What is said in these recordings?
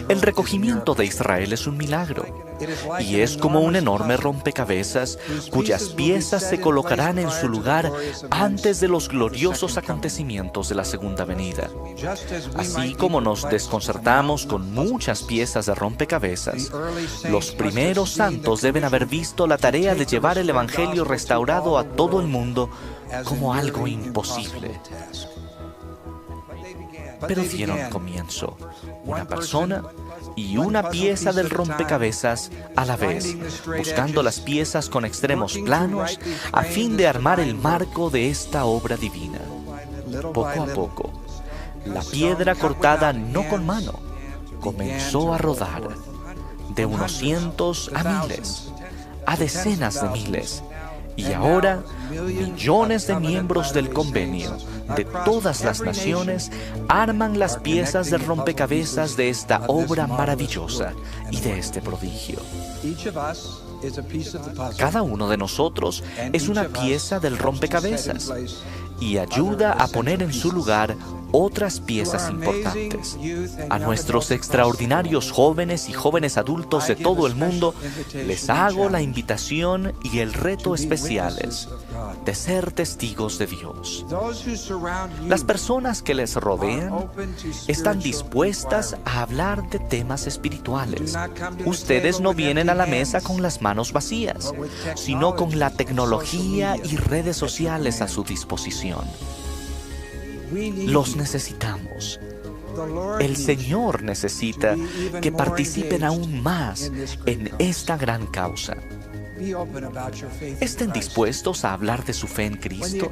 El recogimiento de Israel es un milagro, y es como un enorme rompecabezas cuyas piezas se colocarán en su lugar antes de los gloriosos acontecimientos de la segunda venida. Así como nos desconcertamos con muchas piezas de rompecabezas, los primeros santos deben haber visto la tarea de llevar el Evangelio restaurado a todo el mundo como algo imposible. Pero dieron comienzo, una persona y una pieza del rompecabezas a la vez, buscando las piezas con extremos planos a fin de armar el marco de esta obra divina. Poco a poco, la piedra cortada no con mano comenzó a rodar, de unos cientos a miles, a decenas de miles, y ahora millones de miembros del convenio de todas las naciones arman las piezas del rompecabezas de esta obra maravillosa y de este prodigio. Cada uno de nosotros es una pieza del rompecabezas y ayuda a poner en su lugar otras piezas importantes. A nuestros extraordinarios jóvenes y jóvenes adultos de todo el mundo, les hago la invitación y el reto especiales de ser testigos de Dios. Las personas que les rodean están dispuestas a hablar de temas espirituales. Ustedes no vienen a la mesa con las manos vacías, sino con la tecnología y redes sociales a su disposición. Los necesitamos. El Señor necesita que participen aún más en esta gran causa. ¿Estén dispuestos a hablar de su fe en Cristo?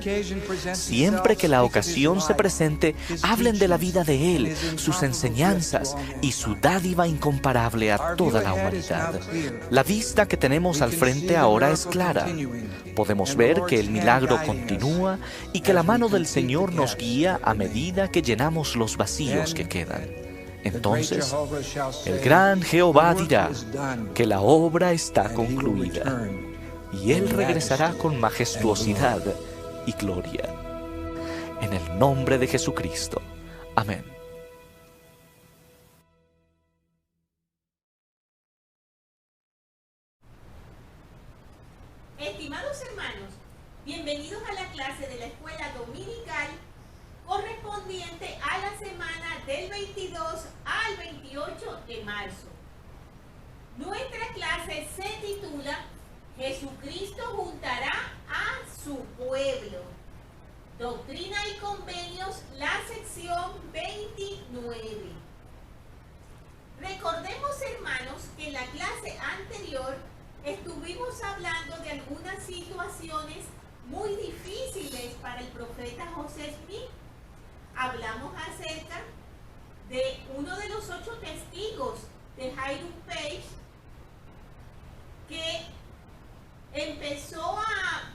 Siempre que la ocasión se presente, hablen de la vida de Él, sus enseñanzas y su dádiva incomparable a toda la humanidad. La vista que tenemos al frente ahora es clara. Podemos ver que el milagro continúa y que la mano del Señor nos guía a medida que llenamos los vacíos que quedan. Entonces, el gran Jehová dirá que la obra está concluida, y Él regresará con majestuosidad y gloria. En el nombre de Jesucristo. Amén. Estimados hermanos, bienvenidos a la clase de la escuela dominical correspondiente a la semana del 22 al 28 de marzo. Nuestra clase se titula Jesucristo juntará a su pueblo. Doctrina y Convenios, la sección 29. Recordemos, hermanos, que en la clase anterior estuvimos hablando de algunas situaciones muy difíciles para el profeta José Smith. Hablamos acerca de uno de los 8 testigos de Hiram Page que empezó a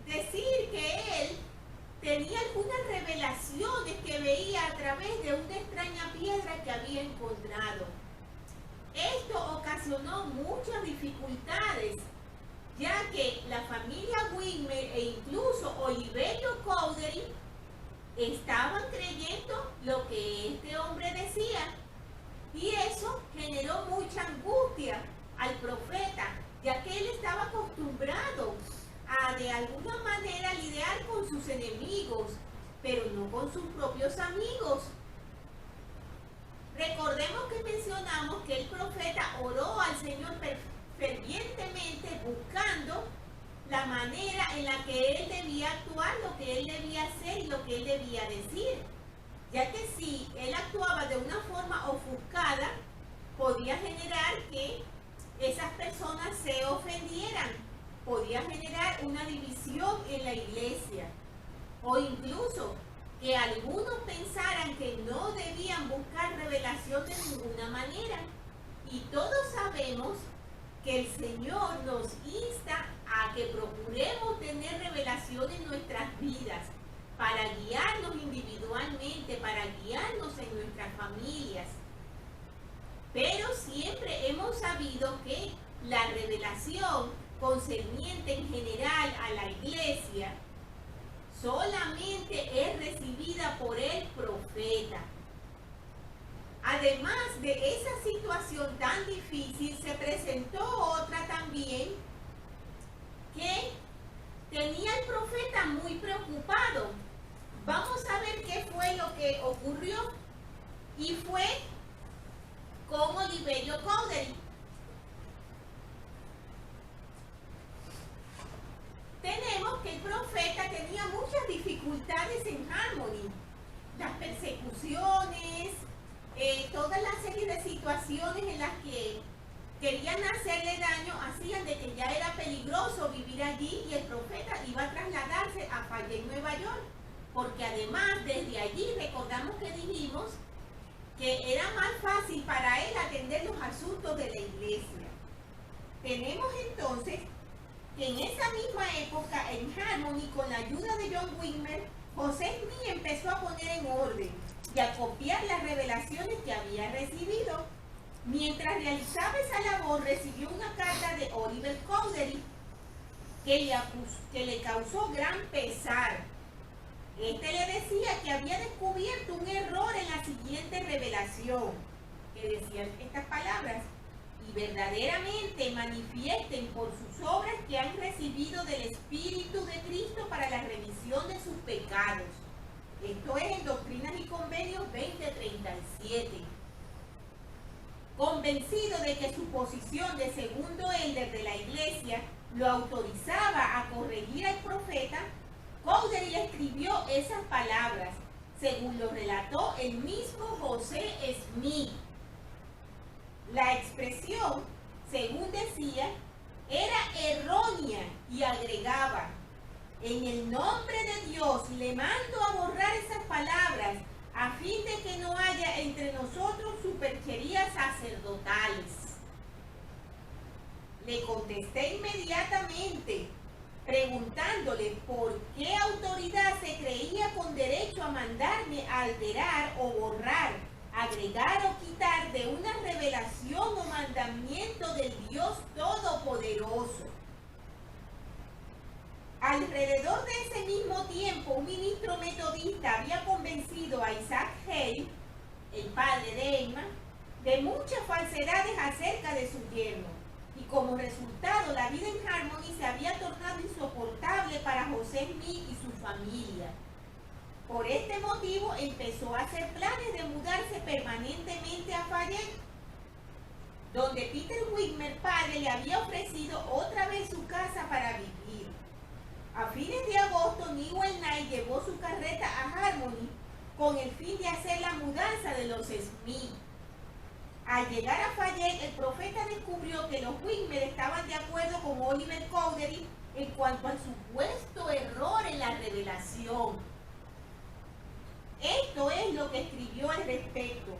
decir que él tenía algunas revelaciones que veía a través de una extraña piedra que había encontrado. Esto ocasionó muchas dificultades, ya que la familia Wigmer e incluso Oliverio Cowdery estaban creyendo lo que este hombre decía, y eso generó mucha angustia al profeta, ya que él estaba acostumbrado a de alguna manera lidiar con sus enemigos, pero no con sus propios amigos. Recordemos que mencionamos que el profeta oró al Señor fervientemente buscando la manera en la que él debía actuar, lo que él debía hacer y lo que él debía decir, ya que si él actuaba de una forma ofuscada, podía generar que esas personas se ofendieran, podía generar una división en la iglesia, o incluso que algunos pensaran que no debían buscar revelación de ninguna manera. Y todos sabemos que el Señor nos insta a que procuremos tener revelación en nuestras vidas para guiarnos individualmente, para guiarnos en nuestras familias. Pero siempre hemos sabido que la revelación concerniente en general a la iglesia solamente es recibida por el profeta. Además de esa situación tan difícil, se presentó otra también que tenía al profeta muy preocupado. Vamos a ver qué fue lo que ocurrió. Y fue con Oliverio Cowdery. Tenemos que el profeta tenía muchas dificultades en Harmony. Las persecuciones, toda la serie de situaciones en las que querían hacerle daño hacían de que ya era peligroso vivir allí y el profeta iba a trasladarse a Fayette, Nueva York, porque además desde allí recordamos que dijimos que era más fácil para él atender los asuntos de la iglesia. Tenemos entonces que en esa misma época en Harmony, con la ayuda de John Wigmer, José Smith empezó a poner en orden y a copiar las revelaciones que había recibido. Mientras realizaba esa labor, recibió una carta de Oliver Cowdery que le causó gran pesar. Este le decía que había descubierto un error en la siguiente revelación, que decían estas palabras: y verdaderamente manifiesten por sus obras que han recibido del Espíritu de Cristo para la remisión de sus pecados. Esto es en Doctrinas y Convenios 20:37. Convencido de que su posición de segundo elder de la iglesia lo autorizaba a corregir al profeta, Cowdery le escribió esas palabras, según lo relató el mismo José Smith. La expresión, según decía, era errónea y agregaba: en el nombre de Dios le mando a borrar esas palabras a fin de que no haya entre nosotros supercherías sacerdotales. Le contesté inmediatamente, preguntándole por qué autoridad se creía con derecho a mandarme a alterar o borrar, agregar o quitar de una revelación o mandamiento del Dios Todopoderoso. Alrededor de ese mismo tiempo, un ministro metodista había convencido a Isaac Hale, el padre de Emma, de muchas falsedades acerca de su yerno, y como resultado la vida en Harmony se había tornado insoportable para José Smith y su familia. Por este motivo empezó a hacer planes de mudarse permanentemente a Fayette, donde Peter Wigmer padre le había ofrecido otra vez su casa para vivir. A fines de agosto, Newell Knight llevó su carreta a Harmony con el fin de hacer la mudanza de los Smith. Al llegar a Fayette, el profeta descubrió que los Wigmer estaban de acuerdo con Oliver Cowdery en cuanto al supuesto error en la revelación. Esto es lo que escribió al respecto.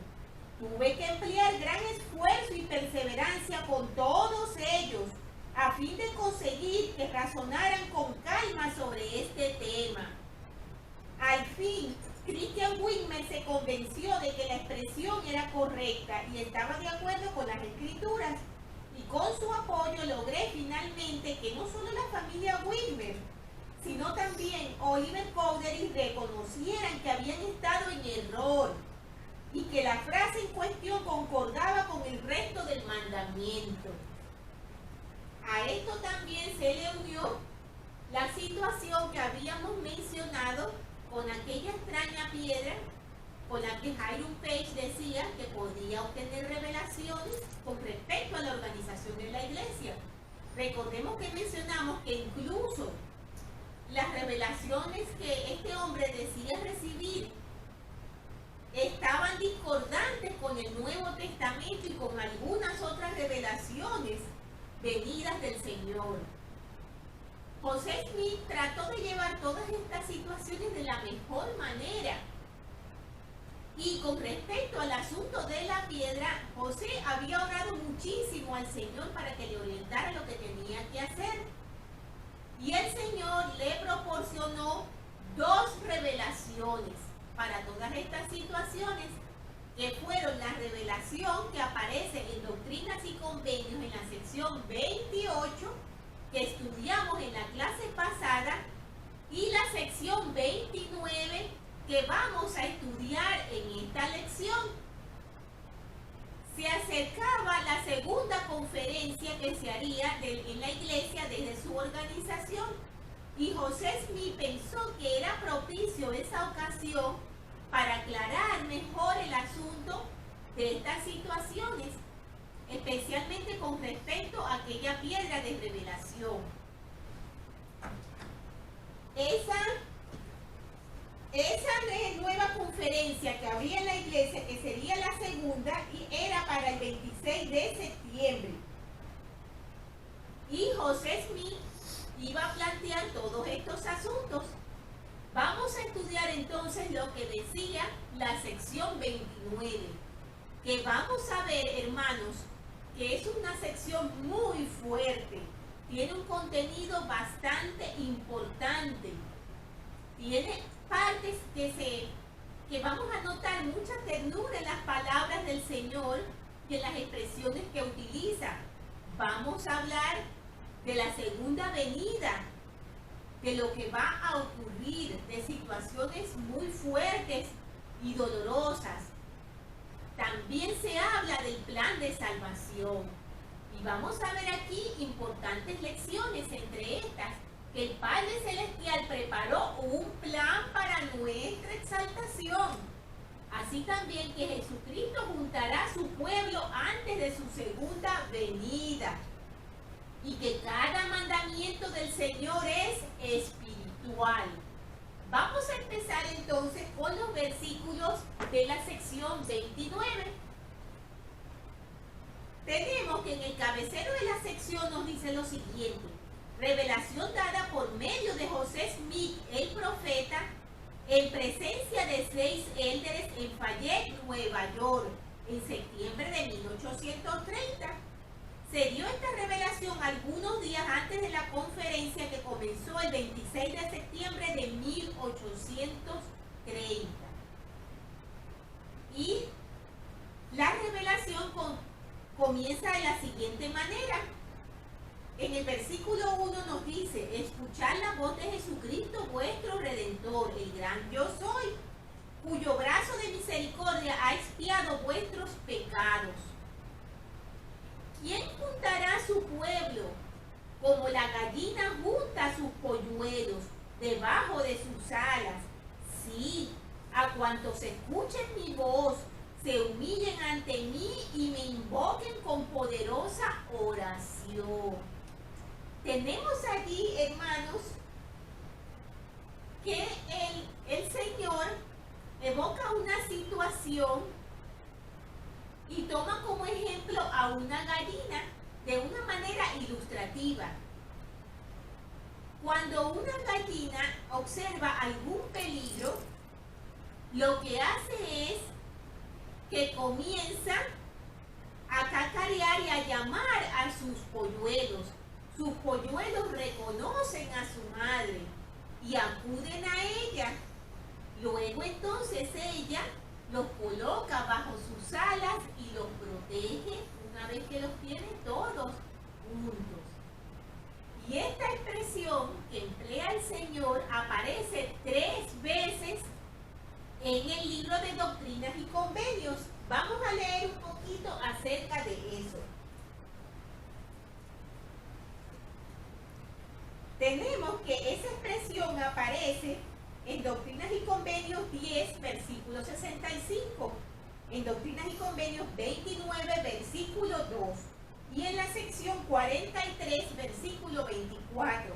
Tuve que emplear gran esfuerzo y perseverancia con todos ellos a fin de conseguir que razonaran con calma sobre este tema. Al fin, Christian Wigmer se convenció de que la expresión era correcta y estaba de acuerdo con las escrituras, y con su apoyo logré finalmente que no solo la familia Wigmer, sino también Oliver Cowdery reconocieran que habían estado en error y que la frase en cuestión concordaba con el resto del mandamiento. A esto también se le unió la situación que habíamos mencionado con aquella extraña piedra con la que Hiram Page decía que podía obtener revelaciones con respecto a la organización de la iglesia. Recordemos que mencionamos que incluso las revelaciones que este hombre decía recibir estaban discordantes con el Nuevo Testamento y con algunas otras revelaciones venidas del Señor. José Smith trató de llevar todas estas situaciones de la mejor manera. Y con respecto al asunto de la piedra, José había orado muchísimo al Señor para que le orientara lo que tenía que hacer. Y el Señor le proporcionó 2 revelaciones para todas estas situaciones, que fueron la revelación que aparece en Doctrinas y Convenios en la sección 28, que estudiamos en la clase pasada, y la sección 29, que vamos a estudiar en esta lección. Se acercaba la segunda conferencia que se haría en la iglesia desde su organización, y José Smith pensó que era propicio esa ocasión para aclarar mejor el asunto de estas situaciones, especialmente con respecto a aquella piedra de revelación. Esa nueva conferencia que habría en la iglesia, que sería la segunda, y era para el 26 de septiembre. Y José Smith iba a plantear todos estos asuntos. Vamos a estudiar entonces lo que decía la sección 29, que vamos a ver, hermanos, que es una sección muy fuerte, tiene un contenido bastante importante, tiene partes que vamos a notar mucha ternura en las palabras del Señor y en las expresiones que utiliza. Vamos a hablar de la segunda venida, de lo que va a ocurrir, de situaciones muy fuertes y dolorosas. También se habla del plan de salvación. Y vamos a ver aquí importantes lecciones, entre estas, que el Padre Celestial preparó un plan para nuestra exaltación. Así también que Jesucristo juntará a su pueblo antes de su segunda venida. Y que cada mandamiento del Señor es espiritual. Vamos a empezar entonces con los versículos de la sección 29. Tenemos que en el cabecero de la sección nos dice lo siguiente: revelación dada por medio de José Smith, el profeta, en presencia de 6 élderes en Fayette, Nueva York, en septiembre de 1830. Se dio esta revelación algunos días antes de la conferencia que comenzó el 26 de septiembre de 1830. Y la revelación comienza de la siguiente manera. En el versículo 1 nos dice: escuchad la voz de Jesucristo vuestro Redentor, el gran yo soy, cuyo brazo de misericordia ha expiado vuestros pecados. ¿Quién juntará a su pueblo como la gallina junta sus polluelos debajo de sus alas? Sí, a cuantos escuchen mi voz, se humillen ante mí y me invoquen con poderosa oración. Tenemos allí, hermanos, que el Señor evoca una situación y toma como ejemplo a una gallina de una manera ilustrativa. Cuando una gallina observa algún peligro, lo que hace es que comienza a cacarear y a llamar a sus polluelos. Sus polluelos reconocen a su madre y acuden a ella. Luego entonces ella los coloca bajo sus alas y los protege una vez que los tiene todos juntos. Y esta expresión que emplea el Señor aparece 3 veces en el libro de Doctrinas y Convenios. Vamos a leer un poquito acerca de eso. Tenemos que esa expresión aparece en Doctrinas y Convenios 10, versículo 65, en Doctrinas y Convenios 29, versículo 2, y en la sección 43, versículo 24.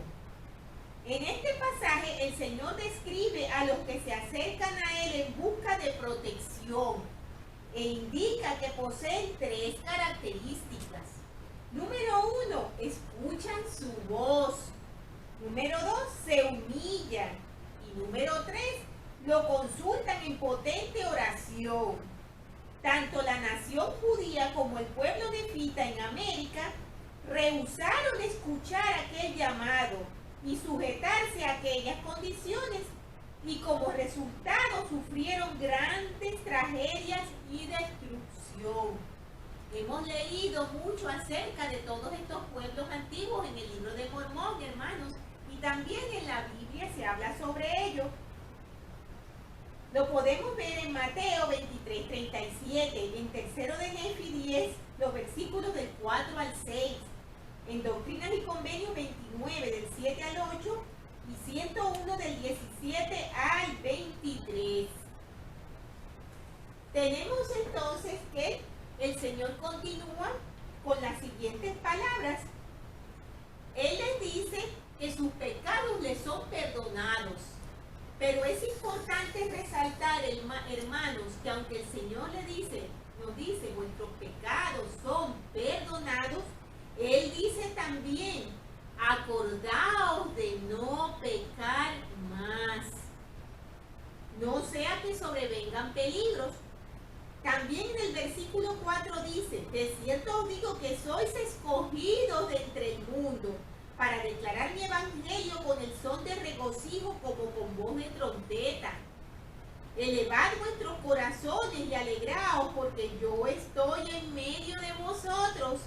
En este pasaje el Señor describe a los que se acercan a Él en busca de protección e indica que poseen 3 características. Número 1, escuchan su voz. Número 2, se humillan. Y número 3, lo consultan en potente oración. Tanto la nación judía como el pueblo nefita en América rehusaron escuchar aquel llamado y sujetarse a aquellas condiciones, y como resultado sufrieron grandes tragedias y destrucción. Hemos leído mucho acerca de todos estos pueblos antiguos en el libro de Mormón, hermanos, y también en la Biblia se habla sobre ello. Lo podemos ver en Mateo 23, 37, en Tercero de Nefi 10, los versículos del 4 al 6, en Doctrinas y Convenios 29, del 7 al 8, y 101 del 17 al 23. Tenemos entonces que el Señor continúa con las siguientes palabras. Él les dice que sus pecados les son perdonados. Pero es importante resaltar, hermanos, que aunque el Señor nos dice, vuestros pecados son perdonados, Él dice también, acordaos de no pecar más, no sea que sobrevengan peligros. También en el versículo 4 dice, de cierto os digo que sois escogidos de entre el mundo, para declarar mi evangelio con el son de regocijo como con voz de trompeta. Elevad vuestros corazones y alegraos, porque yo estoy en medio de vosotros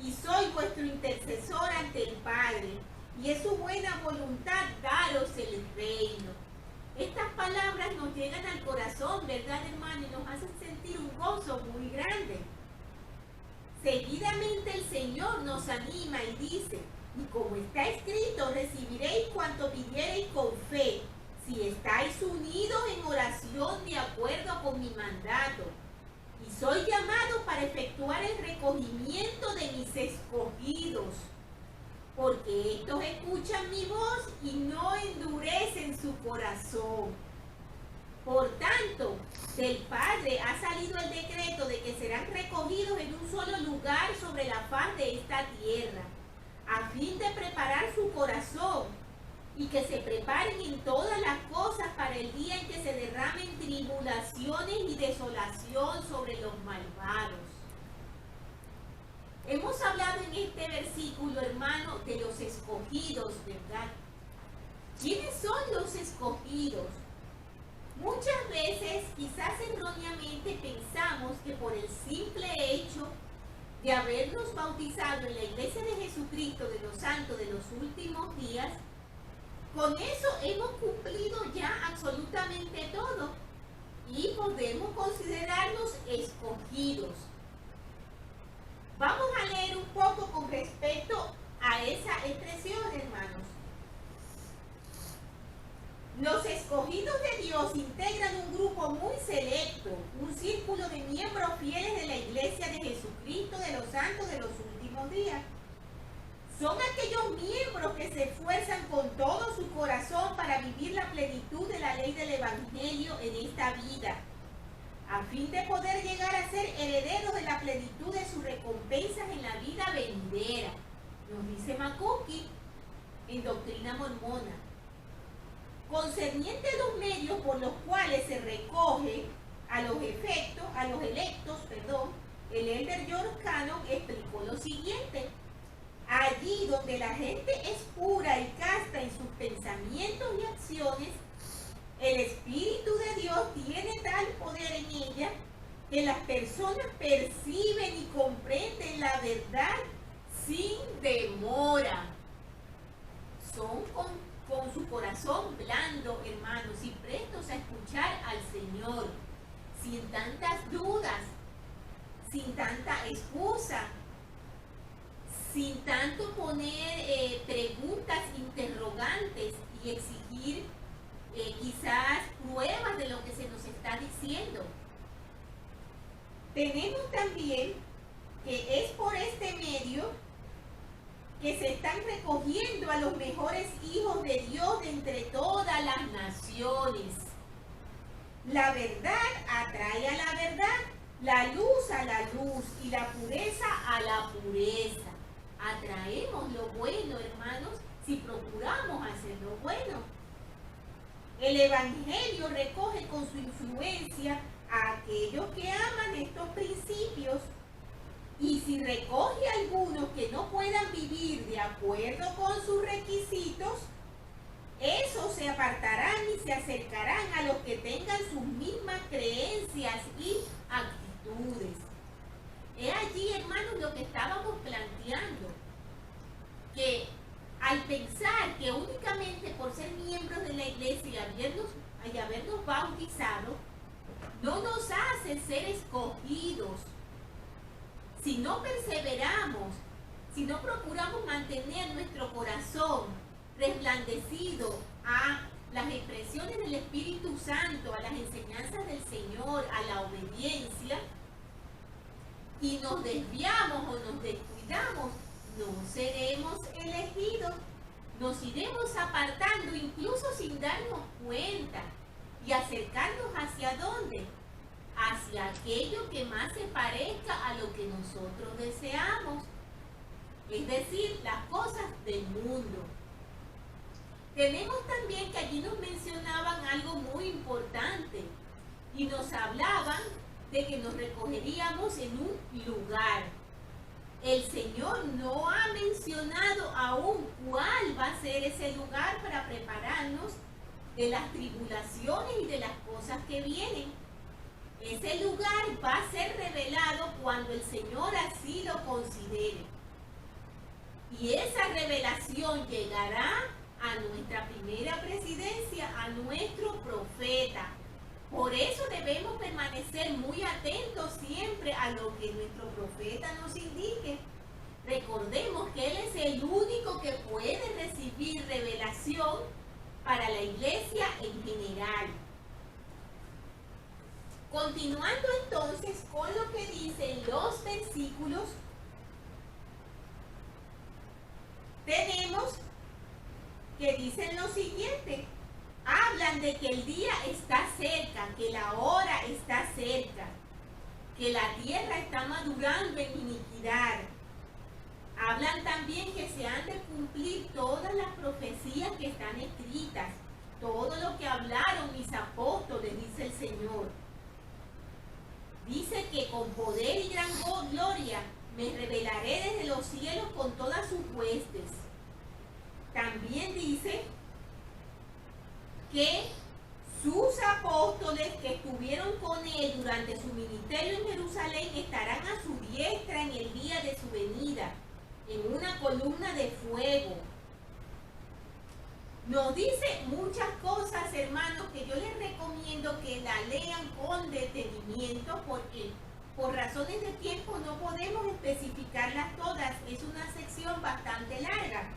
y soy vuestro intercesor ante el Padre, y es su buena voluntad daros el reino. Estas palabras nos llegan al corazón, ¿verdad, hermano? Y nos hacen sentir un gozo muy grande. Seguidamente el Señor nos anima y dice, y como está escrito, recibiréis cuanto pidiereis con fe, si estáis unidos en oración de acuerdo con mi mandato. Y soy llamado para efectuar el recogimiento de mis escogidos, porque estos escuchan mi voz y no endurecen su corazón. Por tanto, del Padre ha salido el decreto de que serán recogidos en un solo lugar sobre la faz de esta tierra, a fin de preparar su corazón y que se preparen en todas las cosas para el día en que se derramen tribulaciones y desolación sobre los malvados. Hemos hablado en este versículo, hermano, de los escogidos, ¿verdad? ¿Quiénes son los escogidos? Muchas veces, quizás erróneamente, pensamos que por el simple hecho de habernos bautizado en la Iglesia de Jesucristo de los Santos de los Últimos Días, con eso hemos cumplido ya absolutamente todo y podemos considerarnos escogidos. Vamos a leer un poco con respecto a esa expresión, hermanos. Los escogidos de Dios integran un grupo muy selecto, un círculo de miembros fieles de la Iglesia de Jesucristo de los Santos de los Últimos Días. Son aquellos miembros que se esfuerzan con todo su corazón para vivir la plenitud de la ley del Evangelio en esta vida, a fin de poder llegar a ser herederos de la plenitud de sus recompensas en la vida venidera. Nos dice McCookie en Doctrina Mormona. Concerniente a los medios por los cuales se recoge a los electos, el elder George Cannon explicó lo siguiente. Allí donde la gente es pura y casta en sus pensamientos y acciones, el Espíritu de Dios tiene tal poder en ella que las personas perciben y comprenden la verdad sin demora. Son con su corazón blando, hermanos, y prestos a escuchar al Señor, sin tantas dudas, sin tanta excusa, sin tanto poner preguntas interrogantes y exigir quizás pruebas de lo que se nos está diciendo. Tenemos también que es por este medio que se están recogiendo a los mejores hijos de Dios de entre todas las naciones. La verdad atrae a la verdad, la luz a la luz y la pureza a la pureza. Atraemos lo bueno, hermanos, si procuramos hacer lo bueno. El Evangelio recoge con su influencia a aquellos que aman estos principios, y si recoge a algunos que no puedan vivir de acuerdo con sus requisitos, esos se apartarán y se acercarán a los que tengan sus mismas creencias y actitudes. He allí, hermanos, lo que estábamos planteando, que al pensar que únicamente por ser miembros de la iglesia y habernos bautizado, no nos hace ser escogidos. Si no perseveramos, si no procuramos mantener nuestro corazón resplandecido a las expresiones del Espíritu Santo, a las enseñanzas del Señor, a la obediencia, y nos desviamos o nos descuidamos, no seremos elegidos, nos iremos apartando incluso sin darnos cuenta y acercarnos hacia dónde, hacia aquello que más se parezca a lo que nosotros deseamos, es decir, las cosas del mundo. Tenemos también que allí nos mencionaban algo muy importante y nos hablaban de que nos recogeríamos en un lugar. El Señor no ha mencionado aún cuál va a ser ese lugar para prepararnos de las tribulaciones y de las cosas que vienen. Ese lugar va a ser revelado cuando el Señor así lo considere. Y esa revelación llegará a nuestra primera presidencia, a nuestro profeta. Por eso debemos permanecer muy atentos siempre a lo que nuestro profeta nos indique. Recordemos que Él es el único que puede recibir revelación para la iglesia en general. Continuando entonces con lo que dicen los versículos, tenemos que dicen lo siguiente. Hablan de que el día está cerca, que la hora está cerca, que la tierra está madurando en iniquidad. Hablan también que se han de cumplir todas las profecías que están escritas, todo lo que hablaron mis apóstoles, dice el Señor. Dice que con poder y gran gloria me revelaré desde los cielos con todas sus huestes. También dice que sus apóstoles que estuvieron con él durante su ministerio en Jerusalén estarán a su diestra en el día de su venida, en una columna de fuego. Nos dice muchas cosas, hermanos, que yo les recomiendo que la lean con detenimiento, porque por razones de tiempo no podemos especificarlas todas. Es una sección bastante larga.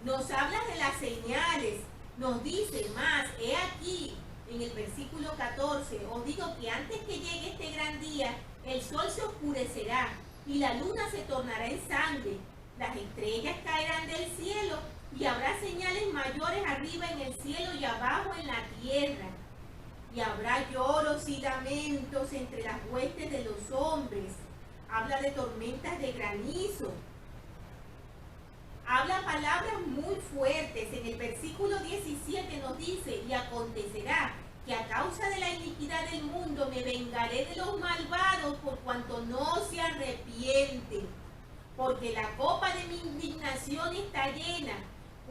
Nos habla de las señales. Nos dice más, he aquí, en el versículo 14, os digo que antes que llegue este gran día, el sol se oscurecerá y la luna se tornará en sangre, las estrellas caerán del cielo y habrá señales mayores arriba en el cielo y abajo en la tierra. Y habrá lloros y lamentos entre las huestes de los hombres. Habla de tormentas de granizo. Habla palabras muy fuertes. En el versículo 17 nos dice, y acontecerá que a causa de la iniquidad del mundo me vengaré de los malvados por cuanto no se arrepienten. Porque la copa de mi indignación está llena,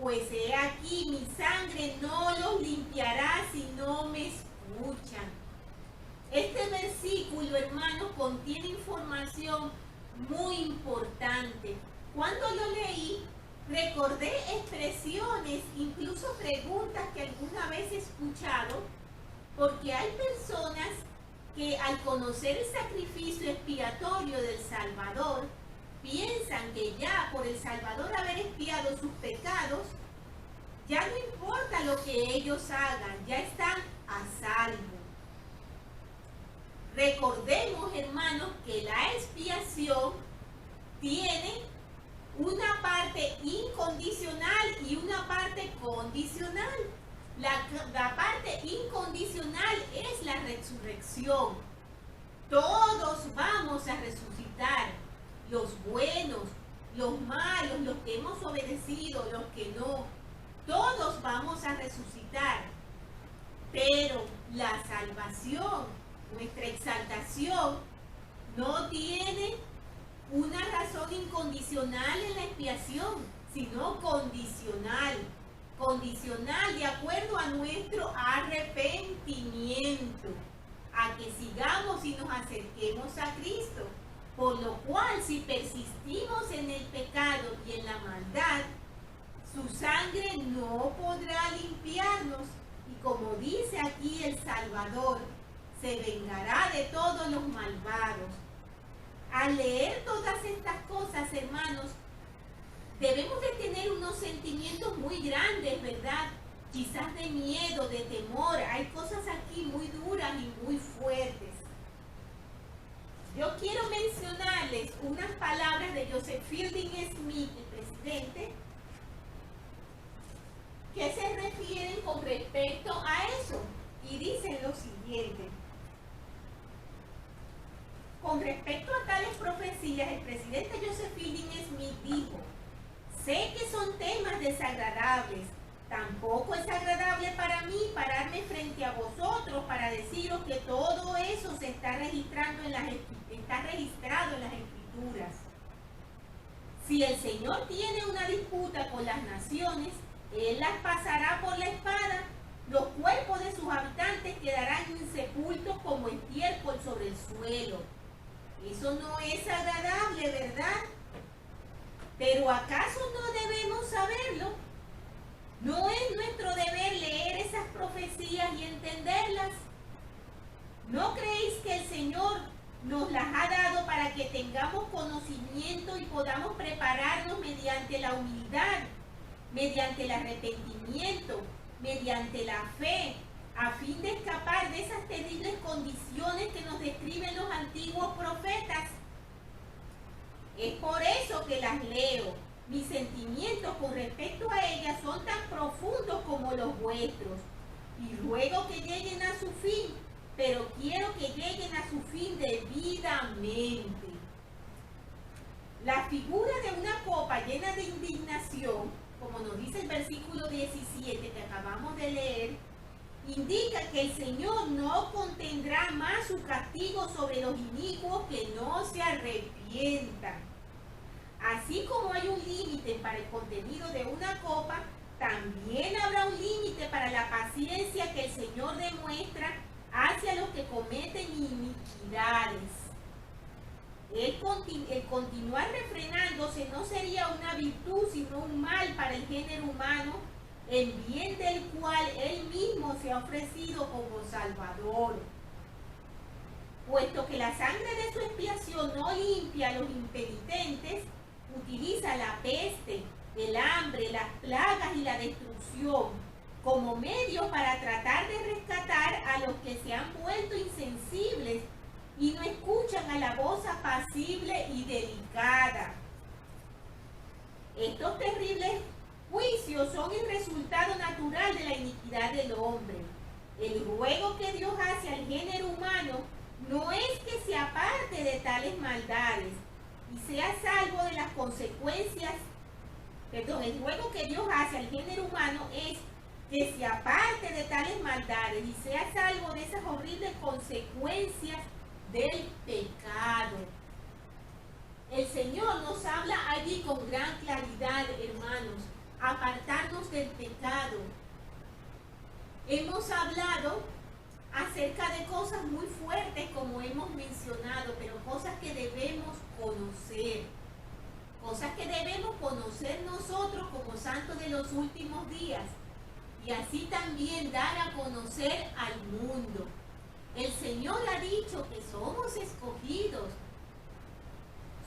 pues he aquí mi sangre no los limpiará si no me escuchan. Este versículo, hermanos, contiene información muy importante. Cuando lo leí, recordé expresiones, incluso preguntas que alguna vez he escuchado, porque hay personas que al conocer el sacrificio expiatorio del Salvador, piensan que ya por el Salvador haber expiado sus pecados, ya no importa lo que ellos hagan, ya están a salvo. Recordemos, hermanos, que la expiación tiene una parte incondicional y una parte condicional. La parte incondicional es la resurrección. Todos vamos a resucitar, los buenos, los malos, los que hemos obedecido, los que no. Todos vamos a resucitar. Pero la salvación, nuestra exaltación, no tiene una razón incondicional en la expiación, sino condicional. Condicional de acuerdo a nuestro arrepentimiento, a que sigamos y nos acerquemos a Cristo. Por lo cual, si persistimos en el pecado y en la maldad, su sangre no podrá limpiarnos. Y como dice aquí el Salvador, se vengará de todos los malvados. Al leer todas estas cosas, hermanos, debemos de tener unos sentimientos muy grandes, ¿verdad? Quizás de miedo, de temor. Hay cosas aquí muy duras y muy fuertes. Yo quiero mencionarles unas palabras de Joseph Fielding Smith, el presidente, que se refieren con respecto a eso. Y dicen lo siguiente. Con respecto a tales profecías, el presidente Joseph Fielding Smith dijo: sé que son temas desagradables. Tampoco es agradable para mí pararme frente a vosotros para deciros que todo eso se está registrado en las Escrituras. Si el Señor tiene una disputa con las naciones, Él las pasará por la espada. Los cuerpos de sus habitantes quedarán insepultos como estiércol sobre el suelo. Eso no es agradable, ¿verdad? Pero ¿acaso no debemos saberlo? ¿No es nuestro deber leer esas profecías y entenderlas? ¿No creéis que el Señor nos las ha dado para que tengamos conocimiento y podamos prepararnos mediante la humildad, mediante el arrepentimiento, mediante la fe, a fin de escapar de esas terribles condiciones que nos describen los antiguos profetas? Es por eso que las leo. Mis sentimientos con respecto a ellas son tan profundos como los vuestros, y ruego que lleguen a su fin, pero quiero que lleguen a su fin debidamente. La figura de una copa llena de indignación, como nos dice el versículo 17 que acabamos de leer, indica que el Señor no contendrá más su castigo sobre los inicuos que no se arrepientan. Así como hay un límite para el contenido de una copa, también habrá un límite para la paciencia que el Señor demuestra hacia los que cometen iniquidades. El continuar refrenándose no sería una virtud, sino un mal para el género humano, en bien del cual Él mismo se ha ofrecido como Salvador. Puesto que la sangre de su expiación no limpia a los impenitentes, utiliza la peste, el hambre, las plagas y la destrucción como medio para tratar de rescatar a los que se han vuelto insensibles y no escuchan a la voz apacible y delicada. Estos terribles juicios son el resultado natural de la iniquidad del hombre. El ruego que Dios hace al género humano no es que se aparte de tales maldades y sea salvo de las consecuencias. El ruego que Dios hace al género humano es que se aparte de tales maldades y sea salvo de esas horribles consecuencias del pecado. El Señor nos habla allí con gran claridad, hermanos, apartarnos del pecado. Hemos hablado acerca de cosas muy fuertes, como hemos mencionado, pero cosas que debemos conocer. Cosas que debemos conocer nosotros como santos de los últimos días. Y así también dar a conocer al mundo. El Señor ha dicho que somos escogidos.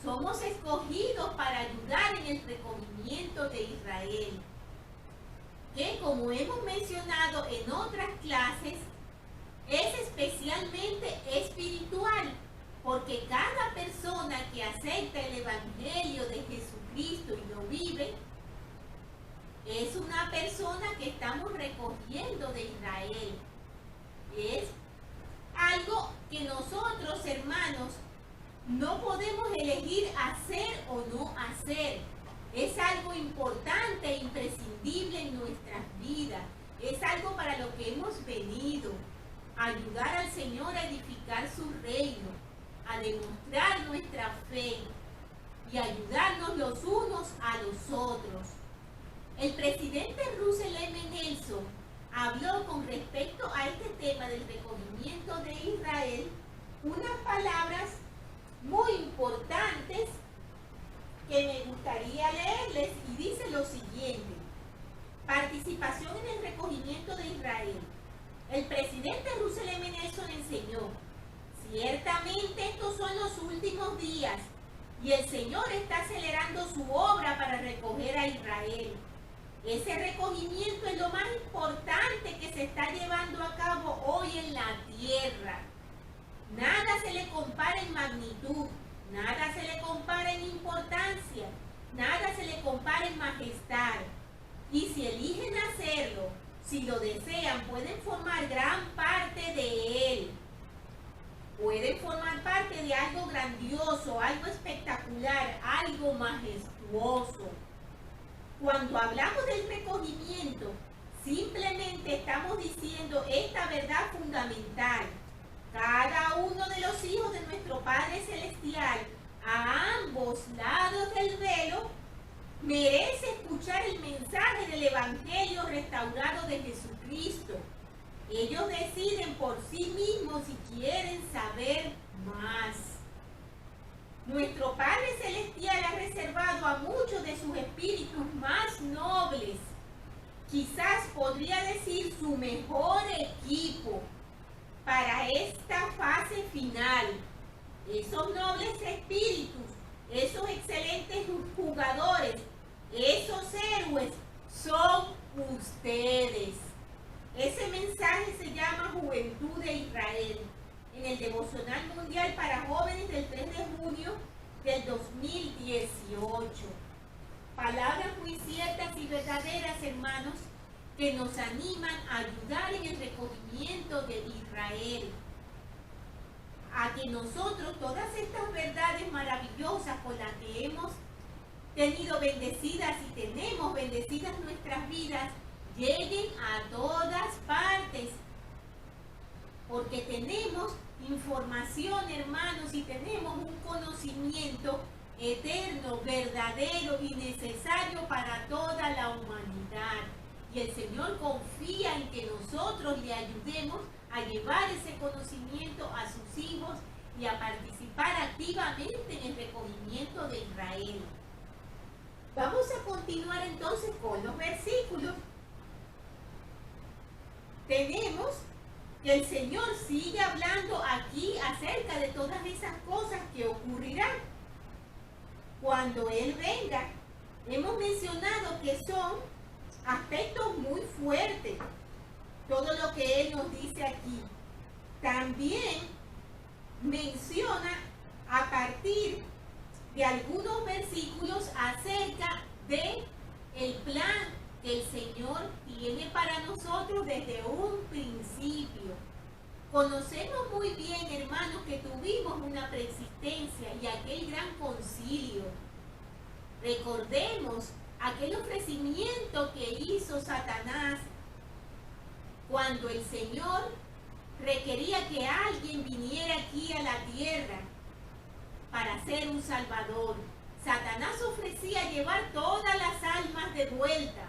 Somos escogidos para ayudar en el recogimiento de Israel. Que, como hemos mencionado en otras clases, es especialmente espiritual, porque cada persona que acepta el Evangelio de Jesucristo y lo vive, es una persona que estamos recogiendo de Israel. Es algo que nosotros, hermanos, no podemos elegir hacer o no hacer. Es algo importante e imprescindible en nuestras vidas. Es algo para lo que hemos venido. Ayudar al Señor a edificar su reino, a demostrar nuestra fe y ayudarnos los unos a los otros. El presidente Russell M. Nelson habló con respecto a este tema del recogimiento de Israel unas palabras muy importantes que me gustaría leerles, y dice lo siguiente: participación en el recogimiento de Israel. El presidente Russell M. Nelson enseñó: ciertamente estos son los últimos días y el Señor está acelerando su obra para recoger a Israel. Ese recogimiento es lo más importante que se está llevando a cabo hoy en la tierra. Nada se le compara en magnitud, nada se le compara en importancia, nada se le compara en majestad. Y si eligen hacerlo, si lo desean, pueden formar gran parte de él. Pueden formar parte de algo grandioso, algo espectacular, algo majestuoso. Cuando hablamos del recogimiento, simplemente estamos diciendo esta verdad fundamental. Cada uno de los hijos de nuestro Padre Celestial, a ambos lados del velo, merece escuchar el mensaje del Evangelio restaurado de Jesucristo. Ellos deciden por sí mismos si quieren saber más. Nuestro Padre Celestial ha reservado a muchos de sus espíritus más nobles, quizás podría decir su mejor equipo, para esta fase final. Esos nobles espíritus, esos excelentes jugadores, esos héroes son ustedes. Ese mensaje se llama Juventud de Israel, en el Devocional Mundial para Jóvenes del 3 de junio del 2018. Palabras muy ciertas y verdaderas, hermanos, que nos animan a ayudar en el recogimiento de Israel. A que nosotros todas estas verdades maravillosas con las que hemos tenido bendecidas y tenemos bendecidas nuestras vidas, lleguen a todas partes. Porque tenemos información, hermanos, y tenemos un conocimiento eterno, verdadero y necesario para toda la humanidad. Y el Señor confía en que nosotros le ayudemos a llevar ese conocimiento a sus hijos y a participar activamente en el recogimiento de Israel. Vamos a continuar entonces con los versículos. Tenemos que el Señor sigue hablando aquí acerca de todas esas cosas que ocurrirán cuando Él venga. Hemos mencionado que son aspectos muy fuertes, todo lo que Él nos dice aquí. También menciona a partir de algunos versículos acerca de el plan que el Señor tiene para nosotros desde un principio. Conocemos muy bien, hermanos, que tuvimos una preexistencia y aquel gran concilio. Recordemos aquel ofrecimiento que hizo Satanás cuando el Señor requería que alguien viniera aquí a la tierra para ser un salvador. Satanás ofrecía llevar todas las almas de vuelta,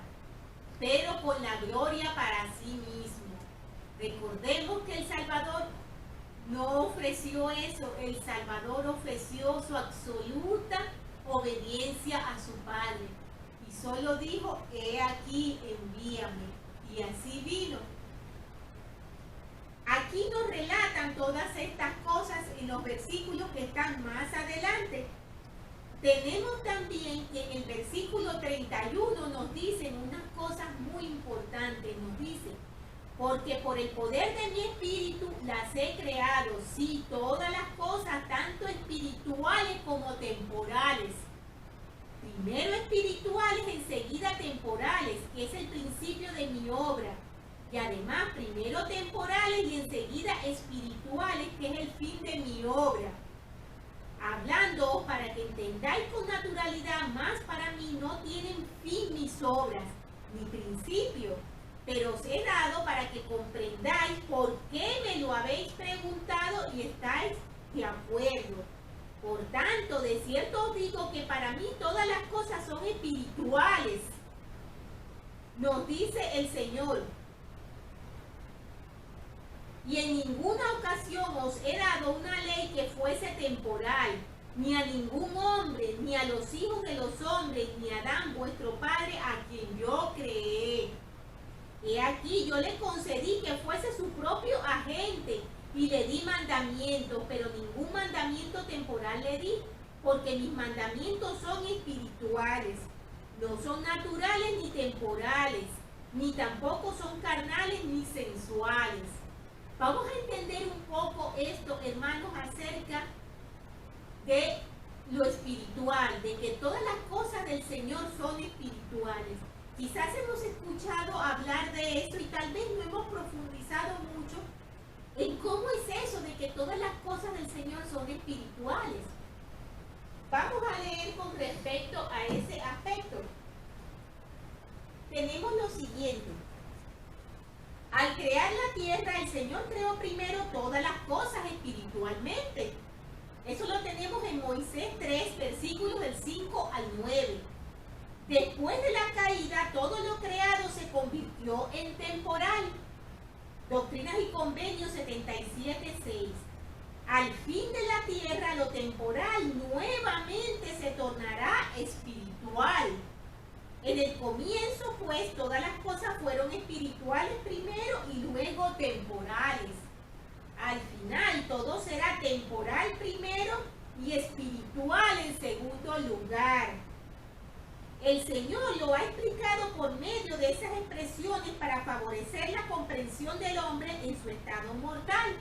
pero con la gloria para sí mismo. Recordemos que el Salvador no ofreció eso. El Salvador ofreció su absoluta obediencia a su Padre. Y solo dijo: he aquí, envíame. Y así vino. Aquí nos relatan todas estas cosas en los versículos que están más adelante. Tenemos también que en el versículo 31 nos dicen unas cosas muy importantes. Nos dice: porque por el poder de mi espíritu las he creado, sí, todas las cosas, tanto espirituales como temporales. Primero espirituales, enseguida temporales, que es el principio de mi obra. Y además, primero temporales y enseguida espirituales, que es el fin de mi obra. Hablando para que entendáis con naturalidad, más para mí no tienen fin mis obras, ni principio, pero os he dado para que comprendáis por qué me lo habéis preguntado y estáis de acuerdo. Por tanto, de cierto os digo que para mí todas las cosas son espirituales. Nos dice el Señor. Y en ninguna ocasión os he dado una ley que fuese temporal, ni a ningún hombre, ni a los hijos de los hombres, ni a Adán vuestro Padre, a quien yo creé. He aquí, yo le concedí que fuese su propio agente, y le di mandamientos, pero ningún mandamiento temporal le di, porque mis mandamientos son espirituales, no son naturales ni temporales, ni tampoco son carnales ni sensuales. Vamos a entender un poco esto, hermanos, acerca de lo espiritual, de que todas las cosas del Señor son espirituales. Quizás hemos escuchado hablar de eso y tal vez no hemos profundizado mucho en cómo es eso de que todas las cosas del Señor son espirituales. Vamos a leer con respecto a ese aspecto. Tenemos lo siguiente. Al crear la tierra, el Señor creó primero todas las cosas espiritualmente. Eso lo tenemos en Moisés 3, versículos del 5 al 9. Después de la caída, todo lo creado se convirtió en temporal. Doctrinas y Convenios 77:6. Al fin de la tierra, lo temporal nuevamente se tornará espiritual. En el comienzo, pues, todas las cosas fueron espirituales primero y luego temporales. Al final, todo será temporal primero y espiritual en segundo lugar. El Señor lo ha explicado por medio de esas expresiones para favorecer la comprensión del hombre en su estado mortal.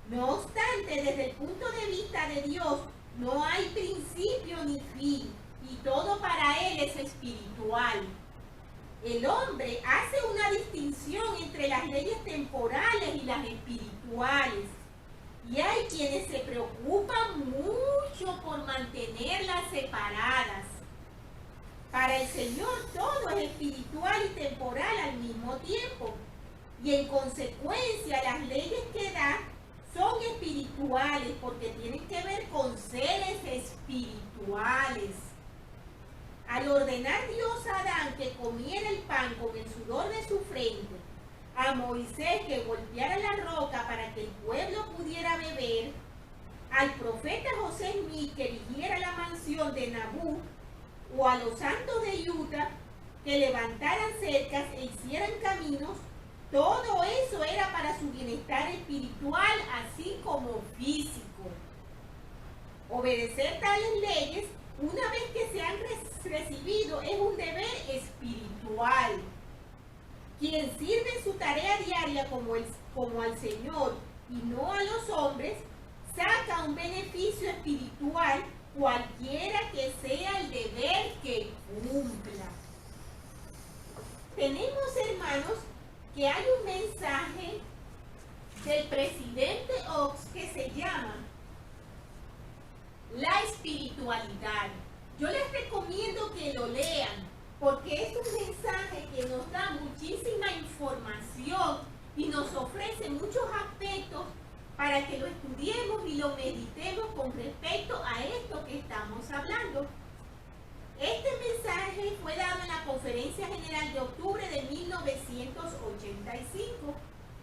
No obstante, desde el punto de vista de Dios, no hay principio ni fin, y todo para Él es espiritual. El hombre hace una distinción entre las leyes temporales y las espirituales. Y hay quienes se preocupan mucho por mantenerlas separadas. Para el Señor todo es espiritual y temporal al mismo tiempo. Y en consecuencia las leyes que da son espirituales porque tienen que ver con seres espirituales. Al ordenar Dios a Adán que comiera el pan con el sudor de su frente, a Moisés que golpeara la roca para que el pueblo pudiera beber, al profeta José Smith que erigiera la mansión de Nabú, o a los santos de Utah que levantaran cercas e hicieran caminos, todo eso era para su bienestar espiritual así como físico. Obedecer tales leyes, una vez que se han recibido, es un deber espiritual. Quien sirve su tarea diaria como al Señor y no a los hombres, saca un beneficio espiritual cualquiera que sea el deber que cumpla. Tenemos, hermanos, que hay un mensaje del presidente Oaks que se llama La espiritualidad. Yo les recomiendo que lo lean porque es un mensaje que nos da muchísima información y nos ofrece muchos aspectos para que lo estudiemos y lo meditemos con respecto a esto que estamos hablando. Este mensaje fue dado en la Conferencia General de octubre de 1985.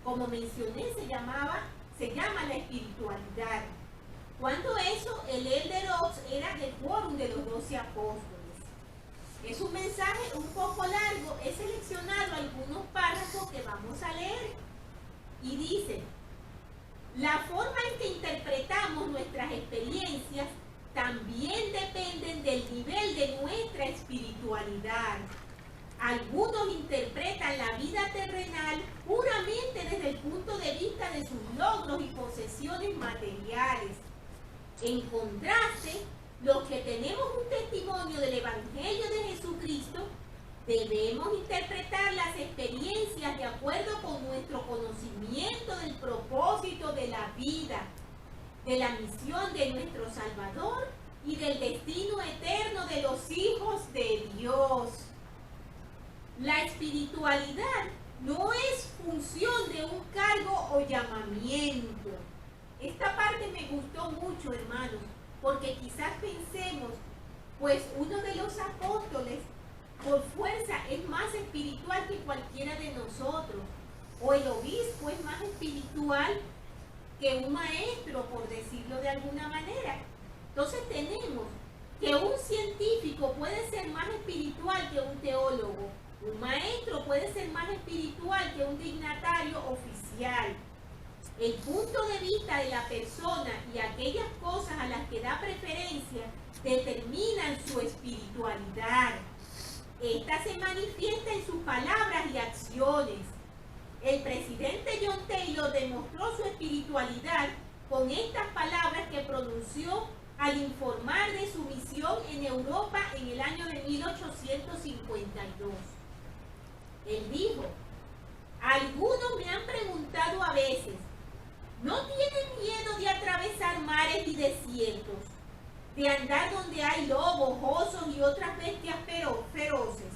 Como mencioné, se llama la espiritualidad. Cuando eso, el Elder Oaks era del quórum de los 12 apóstoles. Es un mensaje un poco largo, he seleccionado algunos párrafos que vamos a leer. Y dice: la forma en que interpretamos nuestras experiencias también dependen del nivel de nuestra espiritualidad. Algunos interpretan la vida terrenal puramente desde el punto de vista de sus logros y posesiones materiales. En contraste, los que tenemos un testimonio del Evangelio de Jesucristo, debemos interpretar las experiencias de acuerdo con nuestro conocimiento del propósito de la vida, de la misión de nuestro Salvador y del destino eterno de los hijos de Dios. La espiritualidad no es función de un cargo o llamamiento. Esta parte me gustó mucho, hermanos, porque quizás pensemos, pues uno de los apóstoles por fuerza es más espiritual que cualquiera de nosotros. o el obispo es más espiritual que un maestro, por decirlo de alguna manera. Entonces tenemos que un científico puede ser más espiritual que un teólogo, un maestro puede ser más espiritual que un dignatario oficial. El punto de vista de la persona y aquellas cosas a las que da preferencia determinan su espiritualidad. Esta se manifiesta en sus palabras y acciones. El presidente John Taylor demostró su espiritualidad con estas palabras que pronunció al informar de su misión en Europa en el año de 1852. Él dijo: algunos me han preguntado a veces, ¿no tienen miedo de atravesar mares y desiertos, de andar donde hay lobos, osos y otras bestias feroces?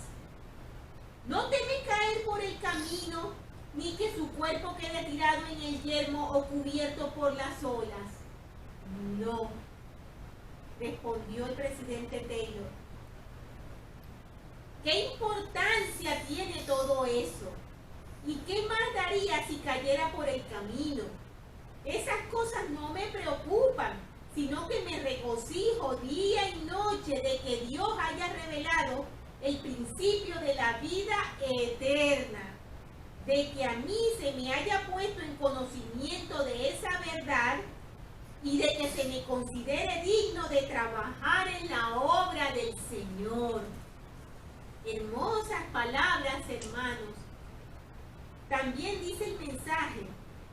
¿No teme caer por el camino, ni que su cuerpo quede tirado en el yermo o cubierto por las olas? No, respondió el presidente Taylor. ¿Qué importancia tiene todo eso? ¿Y qué más daría si cayera por el camino? Esas cosas no me preocupan, sino que me regocijo día y noche de que Dios haya revelado el principio de la vida eterna, de que a mí se me haya puesto en conocimiento de esa verdad y de que se me considere digno de trabajar en la obra del Señor. Hermosas palabras, hermanos. También dice el mensaje: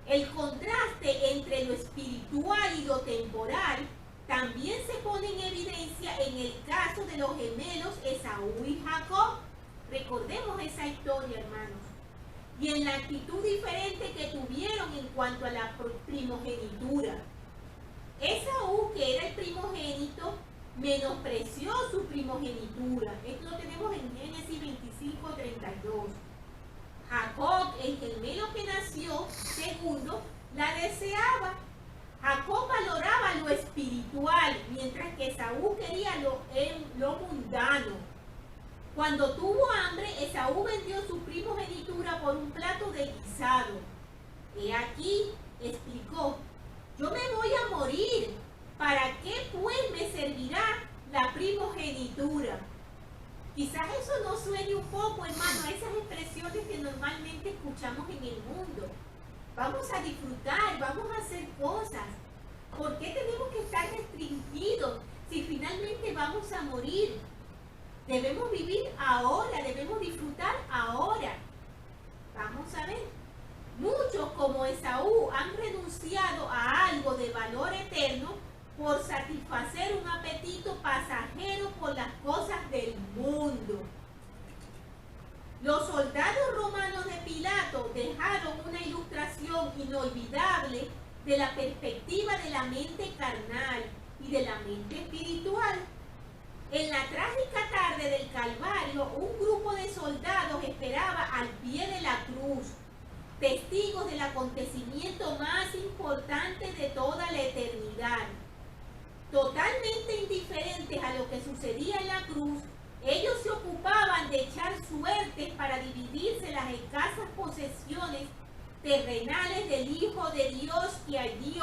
el contraste entre lo espiritual y lo temporal también se pone en evidencia en el caso de los gemelos Esaú y Jacob. Recordemos esa historia, hermanos. Y en la actitud diferente que tuvieron en cuanto a la primogenitura. Esaú, que era el primogénito, menospreció su primogenitura. Esto lo tenemos en Génesis 25:32. Jacob, el gemelo que nació segundo, la deseaba. Jacob valoraba lo espiritual, mientras que Esaú quería lo mundano. Cuando tuvo hambre, Esaú vendió su primogenitura por un plato de guisado. He aquí, explicó: yo me voy a morir, ¿para qué pues me servirá la primogenitura? Quizás eso nos suene un poco, hermano, a esas expresiones que normalmente escuchamos en el mundo. Vamos a disfrutar, vamos a hacer cosas. ¿Por qué tenemos que estar restringidos si finalmente vamos a morir? Debemos vivir ahora, debemos disfrutar ahora. Vamos a ver. Muchos como Esaú han renunciado a algo de valor eterno por satisfacer un apetito pasajero por las cosas del mundo. Los soldados romanos de Pilato dejaron una ilustración inolvidable de la perspectiva de la mente carnal y de la mente espiritual. En la trágica tarde del Calvario, un grupo de soldados esperaba al pie de la cruz, testigos del acontecimiento más importante de toda la eternidad. Totalmente indiferentes a lo que sucedía en la cruz, ellos se ocupaban de echar suertes para dividirse las escasas posesiones terrenales del Hijo de Dios que allí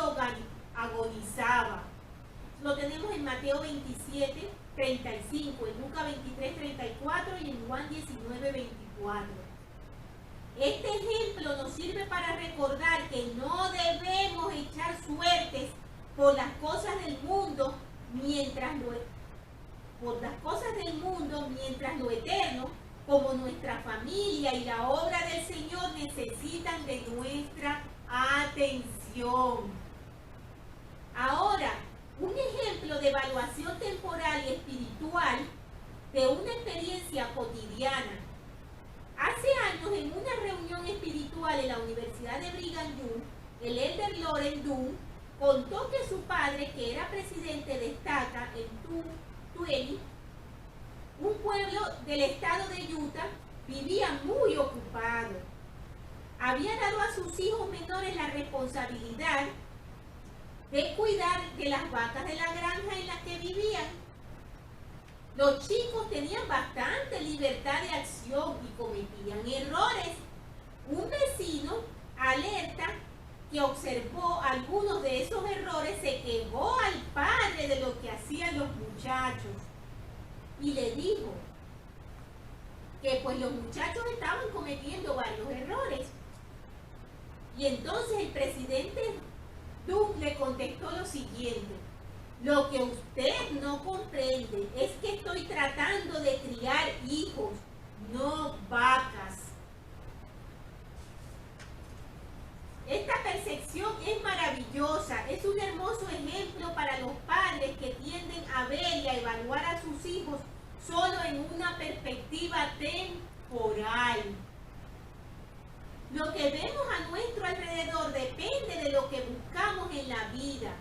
agonizaba. Lo tenemos en Mateo 27, 35, en Lucas 23, 34 y en Juan 19, 24. Este ejemplo nos sirve para recordar que no debemos echar suertes por las cosas del mundo mientras lo eterno, como nuestra familia y la obra del Señor, necesitan de nuestra atención. Ahora, un ejemplo de evaluación temporal y espiritual de una experiencia cotidiana. Hace años, en una reunión espiritual en la Universidad de Brigham Young, el elder Loren Dunn contó que su padre, que era presidente de Estaca en Tueli, un pueblo del estado de Utah, vivía muy ocupado. Había dado a sus hijos menores la responsabilidad de cuidar de las vacas de la granja en la que vivían. Los chicos tenían bastante libertad de acción y cometían errores. Un vecino alerta que observó algunos de esos errores, se quejó al padre de lo que hacían los muchachos y le dijo que pues los muchachos estaban cometiendo varios errores. Y entonces el presidente Duke le contestó lo siguiente: lo que usted no comprende es que estoy tratando de criar hijos, no vacas. Esta percepción es maravillosa, es un hermoso ejemplo para los padres que tienden a ver y a evaluar a sus hijos solo en una perspectiva temporal. Lo que vemos a nuestro alrededor depende de lo que buscamos en la vida.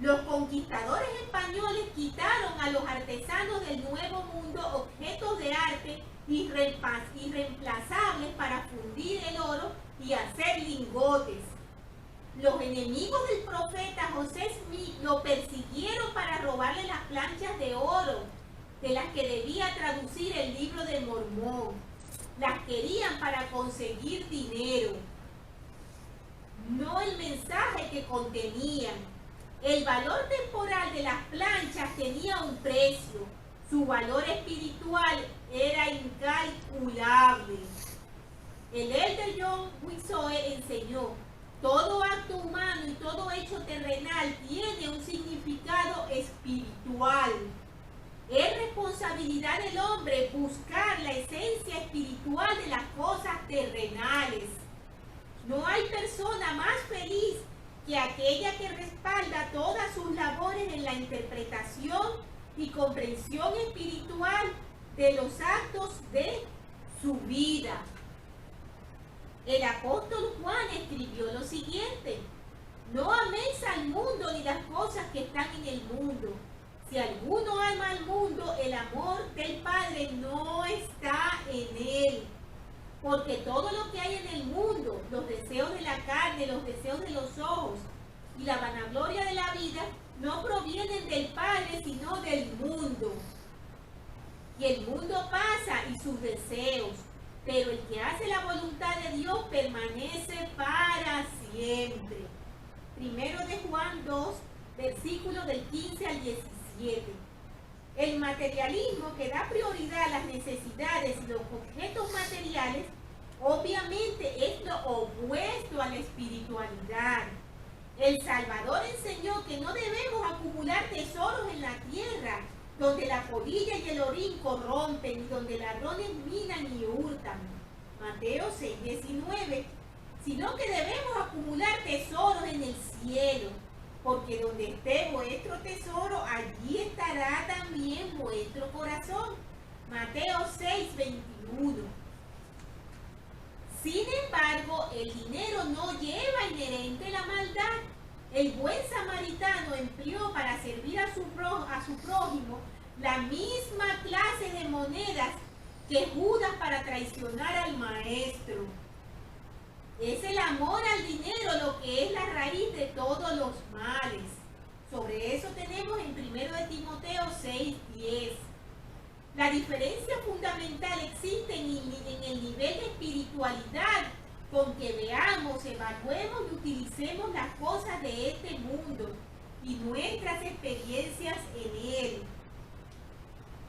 Los conquistadores españoles quitaron a los artesanos del Nuevo Mundo objetos de arte irreemplazables para fundir el oro y hacer lingotes. Los enemigos del profeta José Smith lo persiguieron para robarle las planchas de oro de las que debía traducir el Libro de Mormón. Las querían para conseguir dinero, no el mensaje que contenían. El valor temporal de las planchas tenía un precio, su valor espiritual era incalculable. El elder John Wisoe enseñó: todo acto humano y todo hecho terrenal tiene un significado espiritual. Es responsabilidad del hombre buscar la esencia espiritual de las cosas terrenales. No hay persona más feliz que aquella que respalda todas sus labores en la interpretación y comprensión espiritual de los actos de su vida. El apóstol Juan escribió lo siguiente: no améis al mundo ni las cosas que están en el mundo. Si alguno ama al mundo, el amor del Padre no está en él. Porque todo lo que hay en el mundo, los deseos de la carne, los deseos de los ojos y la vanagloria de la vida, no provienen del Padre, sino del mundo. Y el mundo pasa y sus deseos, pero el que hace la voluntad de Dios permanece para siempre. Primero de Juan 2, versículos del 15 al 17. El materialismo, que da prioridad a las necesidades y los objetos materiales, obviamente es lo opuesto a la espiritualidad. El Salvador enseñó que no debemos acumular tesoros en la tierra, donde la polilla y el orín corrompen, y donde ladrones minan y hurtan. Mateo 6:19. Sino que debemos acumular tesoros en el cielo, porque donde esté vuestro tesoro, allí estará también vuestro corazón. Mateo 6:21. Sin embargo, el dinero no lleva inherente la maldad. El buen samaritano empleó para servir a su prójimo la misma clase de monedas que Judas para traicionar al maestro. Es el amor al dinero lo que es la raíz de todos los males. Sobre eso tenemos en 1 de Timoteo 6:10. La diferencia fundamental existe en el nivel de espiritualidad con que veamos, evaluemos y utilicemos las cosas de este mundo y nuestras experiencias en él.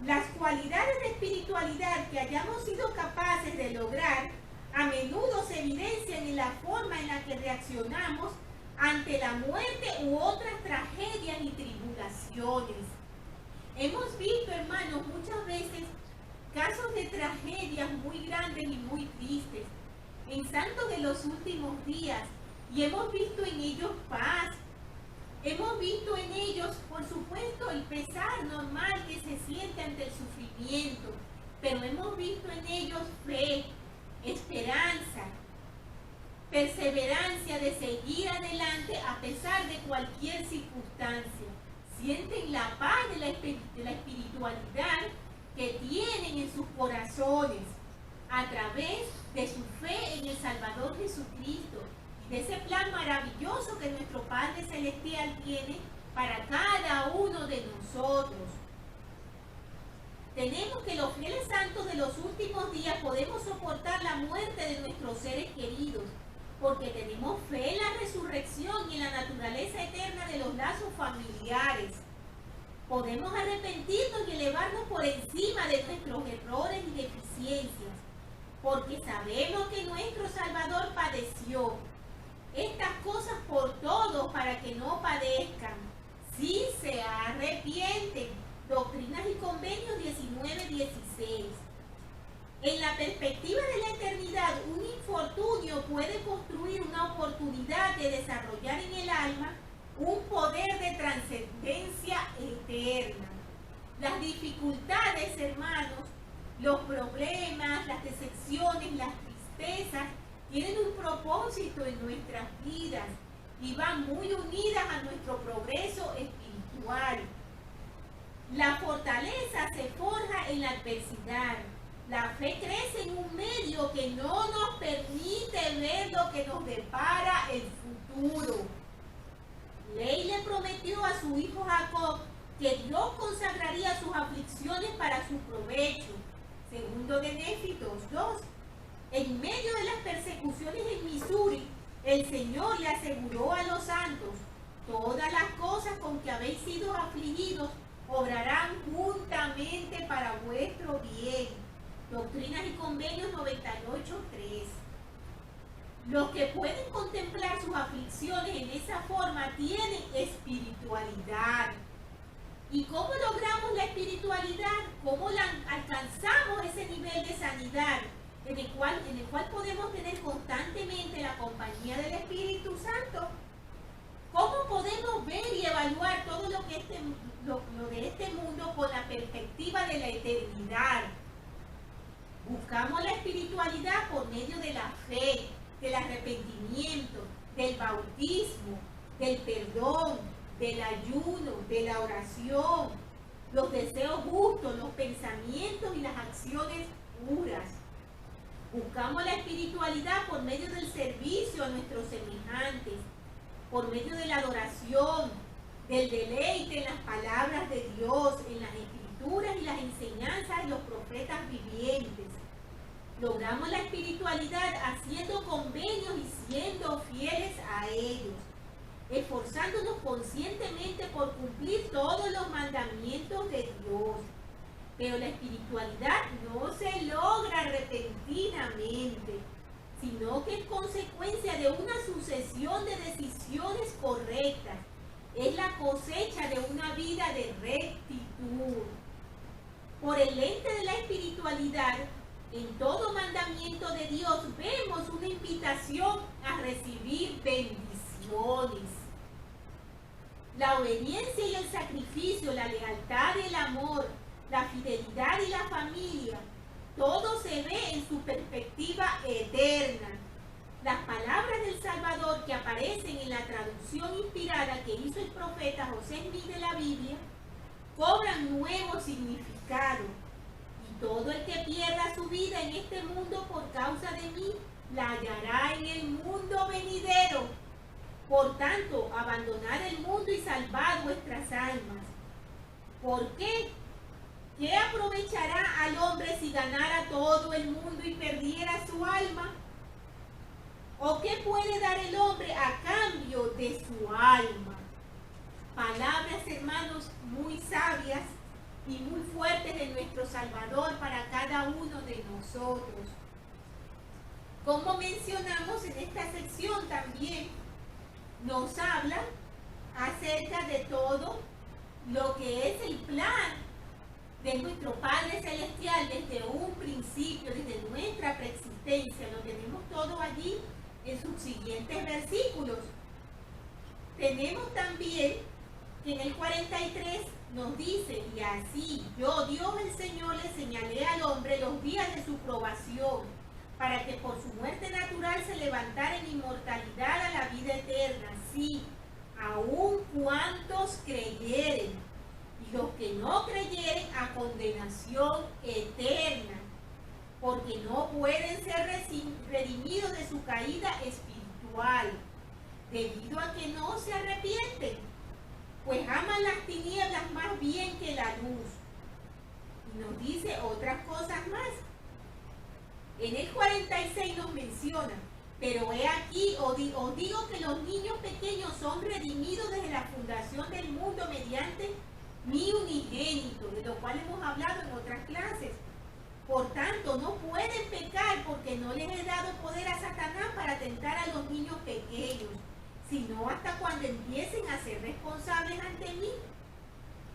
Las cualidades de espiritualidad que hayamos sido capaces de lograr a menudo se evidencian en la forma en la que reaccionamos ante la muerte u otras tragedias y tribulaciones. Hemos visto, hermanos, muchas veces casos de tragedias muy grandes y muy tristes en santos de los últimos días, y hemos visto en ellos paz. Hemos visto en ellos, por supuesto, el pesar normal que se siente ante el sufrimiento, pero hemos visto en ellos fe, esperanza, perseverancia de seguir adelante a pesar de cualquier circunstancia. Sienten la paz de la espiritualidad que tienen en sus corazones a través de su fe en el Salvador Jesucristo y de ese plan maravilloso que nuestro Padre Celestial tiene para cada uno de nosotros. Tenemos que los fieles santos de los últimos días podemos soportar la la muerte de nuestros seres queridos, porque tenemos fe en la resurrección y en la naturaleza eterna de los lazos familiares. Podemos arrepentirnos y elevarnos por encima de nuestros errores y deficiencias, porque sabemos que nuestro Salvador padeció estas cosas por todos para que no padezcan, si se arrepienten. Doctrinas y Convenios 19:16. En la perspectiva de la eternidad, un infortunio puede construir una oportunidad de desarrollar en el alma un poder de trascendencia eterna. Las dificultades, hermanos, los problemas, las decepciones, las tristezas, tienen un propósito en nuestras vidas y van muy unidas a nuestro progreso espiritual. La fortaleza se forja en la adversidad. La fe crece en un medio que no nos permite ver lo que nos depara el futuro. Ley le prometió a su hijo Jacob que Dios consagraría sus aflicciones para su provecho. Segundo de Nefi 2:2. En medio de las persecuciones en Missouri, el Señor le aseguró a los santos: todas las cosas con que habéis sido afligidos obrarán juntamente para vuestro bien. Doctrinas y Convenios 98:3. Los que pueden contemplar sus aflicciones en esa forma tienen espiritualidad. ¿Y cómo logramos la espiritualidad? ¿Cómo alcanzamos ese nivel de sanidad en el cual podemos tener constantemente la compañía del Espíritu Santo? ¿Cómo podemos ver y evaluar todo lo de este mundo con la perspectiva de la eternidad? Buscamos la espiritualidad por medio de la fe, del arrepentimiento, del bautismo, del perdón, del ayuno, de la oración, los deseos justos, los pensamientos y las acciones puras. Buscamos la espiritualidad por medio del servicio a nuestros semejantes, por medio de la adoración, del deleite en las palabras de Dios, en las escrituras y las enseñanzas de los profetas vivientes. Logramos la espiritualidad haciendo convenios y siendo fieles a ellos, esforzándonos conscientemente por cumplir todos los mandamientos de Dios. Pero la espiritualidad no se logra repentinamente, sino que es consecuencia de una sucesión de decisiones correctas. Es la cosecha de una vida de rectitud. Por el lente de la espiritualidad, en todo mandamiento de Dios vemos una invitación a recibir bendiciones. La obediencia y el sacrificio, la lealtad y el amor, la fidelidad y la familia, todo se ve en su perspectiva eterna. Las palabras del Salvador que aparecen en la traducción inspirada que hizo el profeta José Smith de la Biblia cobran nuevo significado. Y todo el que pierda su vida en este mundo por causa de mí, la hallará en el mundo venidero. Por tanto, abandonad el mundo y salvad vuestras almas. ¿Por qué? ¿Qué aprovechará al hombre si ganara todo el mundo y perdiera su alma? ¿O qué puede dar el hombre a cambio de su alma? Palabras, hermanos, muy sabias y muy fuertes de nuestro Salvador para cada uno de nosotros. Como mencionamos en esta sección también, nos habla acerca de todo lo que es el plan de nuestro Padre Celestial desde un principio, desde nuestra preexistencia. Lo tenemos todo allí en sus siguientes versículos. Tenemos también que en el 43 nos dice: y así yo, Dios el Señor, le señalé al hombre los días de su probación, para que por su muerte natural se levantara en inmortalidad a la vida eterna, sí, aun cuantos creyeren, y los que no creyeren a condenación eterna, porque no pueden ser redimidos de su caída espiritual, debido a que no se arrepienten, pues aman las tinieblas más bien que la luz. Y nos dice otras cosas más. En el 46 nos menciona, pero he aquí, os digo que los niños pequeños son redimidos desde la fundación del mundo mediante mi unigénito, de lo cual hemos hablado en otras clases. Por tanto, no pueden pecar porque no les he dado poder a Satanás para tentar a los niños pequeños, sino hasta cuando empiecen a ser responsables ante mí.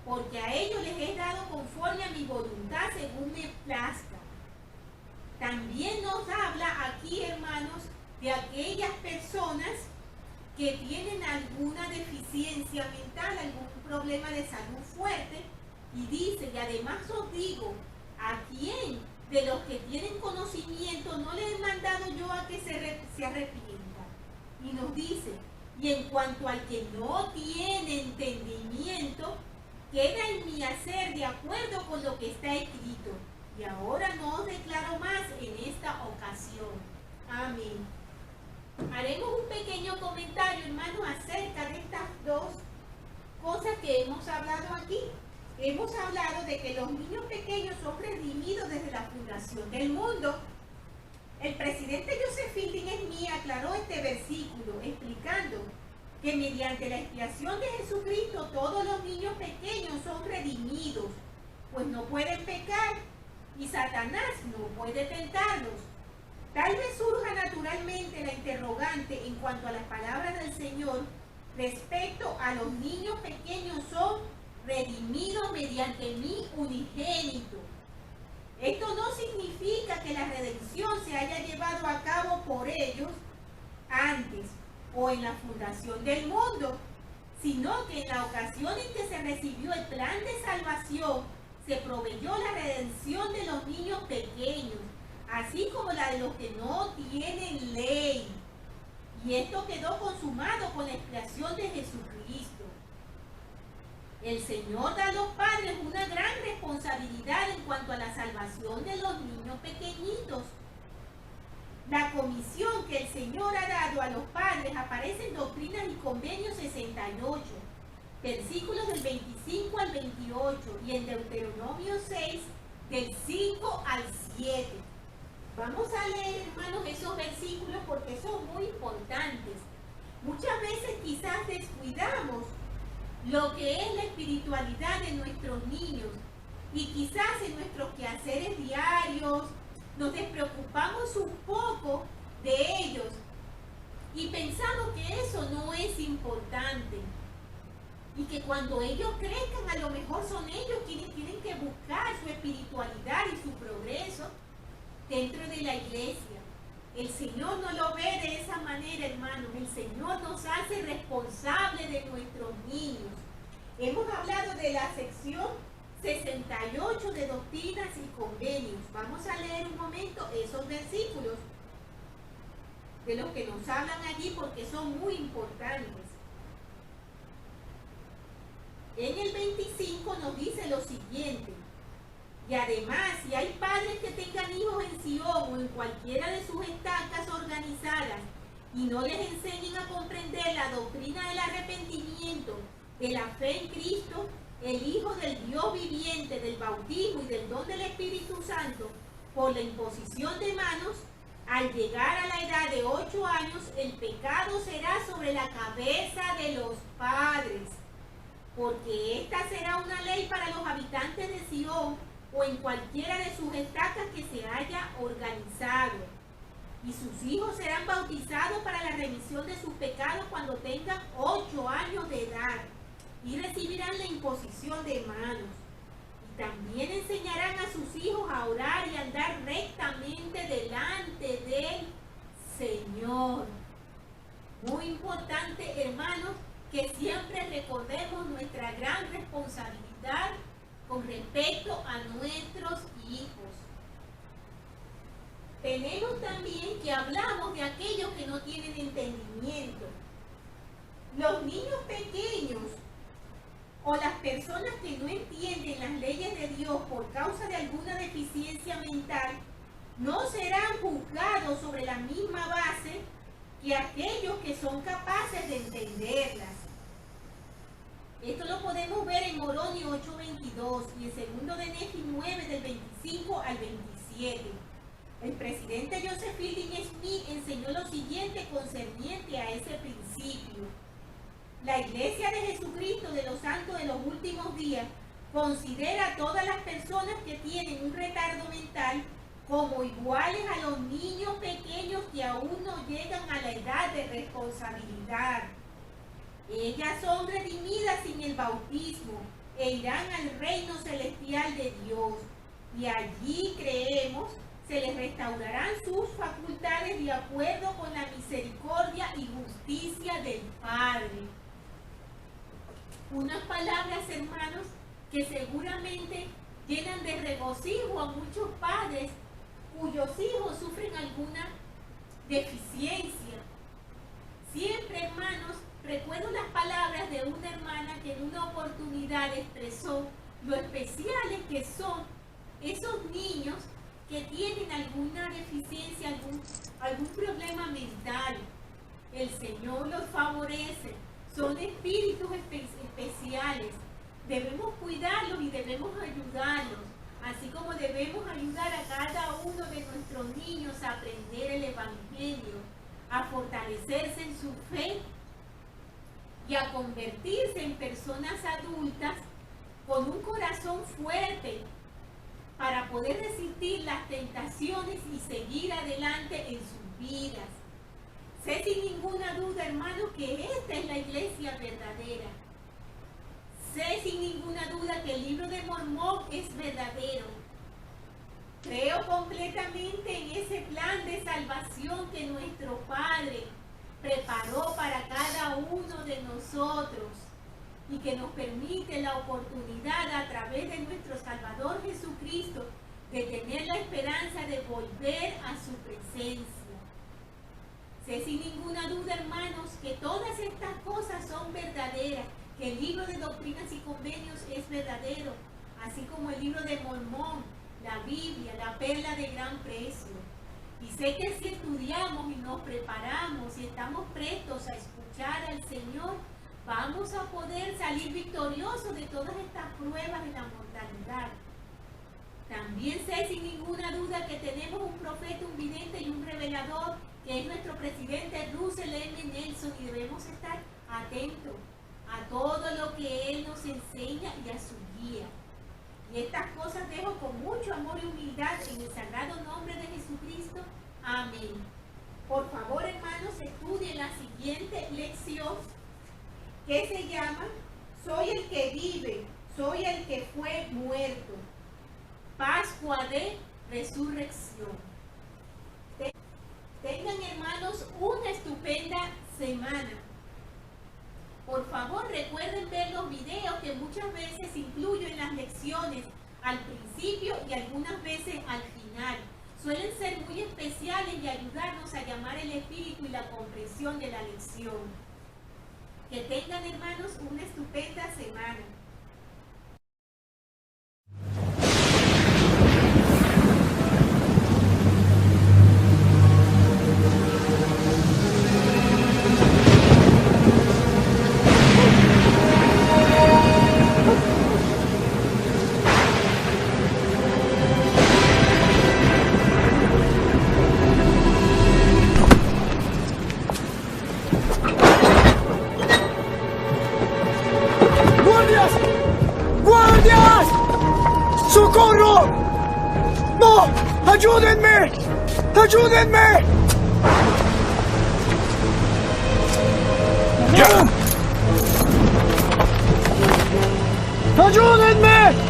Porque a ellos les he dado conforme a mi voluntad según me plazca. También nos habla aquí, hermanos, de aquellas personas que tienen alguna deficiencia mental, algún problema de salud fuerte, y dice, y además os digo, ¿a quién de los que tienen conocimiento no les he mandado yo a que se arrepienta? Y nos dice, y en cuanto al que no tiene entendimiento, queda en mi hacer de acuerdo con lo que está escrito. Y ahora no os declaro más en esta ocasión. Amén. Haremos un pequeño comentario, hermanos, acerca de estas dos cosas que hemos hablado aquí. Hemos hablado de que los niños pequeños son redimidos desde la fundación del mundo. El presidente Joseph Fielding Smith aclaró este versículo explicando que mediante la expiación de Jesucristo todos los niños pequeños son redimidos, pues no pueden pecar y Satanás no puede tentarlos. Tal vez surja naturalmente la interrogante en cuanto a las palabras del Señor respecto a los niños pequeños son redimidos mediante mi unigénito. Esto no significa que la redención se haya llevado a cabo por ellos antes o en la fundación del mundo, sino que en la ocasión en que se recibió el plan de salvación, se proveyó la redención de los niños pequeños, así como la de los que no tienen ley. Y esto quedó consumado con la expiación de Jesucristo. El Señor da a los padres una gran responsabilidad en cuanto a la salvación de los niños pequeñitos. La comisión que el Señor ha dado a los padres aparece en Doctrinas y Convenios 68, versículos del 25 al 28 y en Deuteronomio 6, del 5 al 7. Vamos a leer, hermanos, esos versículos porque son muy importantes. Muchas veces quizás descuidamos lo que es la espiritualidad de nuestros niños y quizás en nuestros quehaceres diarios nos despreocupamos un poco de ellos y pensamos que eso no es importante y que cuando ellos crezcan a lo mejor son ellos quienes tienen que buscar su espiritualidad y su progreso dentro de la iglesia. El Señor no lo ve de esa manera, hermanos. El Señor nos hace responsables de nuestros niños. Hemos hablado de la sección 68 de Doctrinas y Convenios. Vamos a leer un momento esos versículos de los que nos hablan allí porque son muy importantes. En el 25 nos dice lo siguiente: y además, si hay padres que tengan hijos en Sion o en cualquiera de sus estacas organizadas y no les enseñen a comprender la doctrina del arrepentimiento, de la fe en Cristo, el Hijo del Dios viviente, del bautismo y del don del Espíritu Santo, por la imposición de manos, al llegar a la edad de 8 años, el pecado será sobre la cabeza de los padres, porque esta será una ley para los habitantes de Sion, o en cualquiera de sus estacas que se haya organizado. Y sus hijos serán bautizados para la remisión de sus pecados cuando tengan 8 años de edad, y recibirán la imposición de manos. Y también enseñarán a sus hijos a orar y a andar rectamente delante del Señor. Muy importante, hermanos, que siempre recordemos nuestra gran responsabilidad con respecto a nuestros hijos. Tenemos también que hablamos de aquellos que no tienen entendimiento. Los niños pequeños o las personas que no entienden las leyes de Dios por causa de alguna deficiencia mental no serán juzgados sobre la misma base que aquellos que son capaces de entenderlas. Esto lo podemos ver en Moroni 8:22 y en 2 de Nefi 9 del 25 al 27. El presidente Joseph Fielding Smith enseñó lo siguiente concerniente a ese principio. La Iglesia de Jesucristo de los Santos de los Últimos Días considera a todas las personas que tienen un retardo mental como iguales a los niños pequeños que aún no llegan a la edad de responsabilidad. Ellas son redimidas sin el bautismo e irán al reino celestial de Dios, y allí, creemos, se les restaurarán sus facultades de acuerdo con la misericordia y justicia del Padre. Unas palabras, hermanos, que seguramente llenan de regocijo a muchos padres cuyos hijos sufren alguna deficiencia. Siempre, hermanos, recuerdo las palabras de una hermana que en una oportunidad expresó lo especiales que son esos niños que tienen alguna deficiencia, algún problema mental. El Señor los favorece, son espíritus especiales. Debemos cuidarlos y debemos ayudarlos, así como debemos ayudar a cada uno de nuestros niños a aprender el Evangelio, a fortalecerse en su fe y a convertirse en personas adultas con un corazón fuerte para poder resistir las tentaciones y seguir adelante en sus vidas. Sé sin ninguna duda, hermanos, que esta es la iglesia verdadera. Sé sin ninguna duda que el libro de Mormón es verdadero. Creo completamente en ese plan de salvación que nuestro Padre preparó para cada uno de nosotros y que nos permite la oportunidad a través de nuestro Salvador Jesucristo de tener la esperanza de volver a su presencia. Sé sin ninguna duda, hermanos, que todas estas cosas son verdaderas, que el libro de Doctrinas y Convenios es verdadero, así como el libro de Mormón, la Biblia, la perla de gran precio. Y sé que si estudiamos y nos preparamos y estamos prestos a escuchar al Señor, vamos a poder salir victoriosos de todas estas pruebas de la mortalidad. También sé sin ninguna duda que tenemos un profeta, un vidente y un revelador, que es nuestro presidente Russell M. Nelson, y debemos estar atentos a todo lo que él nos enseña y a su guía. Y estas cosas dejo con mucho amor y humildad en el sagrado nombre de Jesucristo. Amén. Por favor, hermanos, estudien la siguiente lección, que se llama Soy el que vive, soy el que fue muerto. Pascua de Resurrección. Tengan, hermanos, una estupenda semana. Por favor, recuerden ver los videos que muchas veces incluyo en las lecciones al principio y algunas veces al final. Suelen ser muy especiales y ayudarnos a llamar el espíritu y la comprensión de la lección. Que tengan, hermanos, una estupenda semana. ¡Socorro! ¡No! ¡Ayúdenme! ¡Ayúdenme! ¡Ya! ¡Ayúdenme!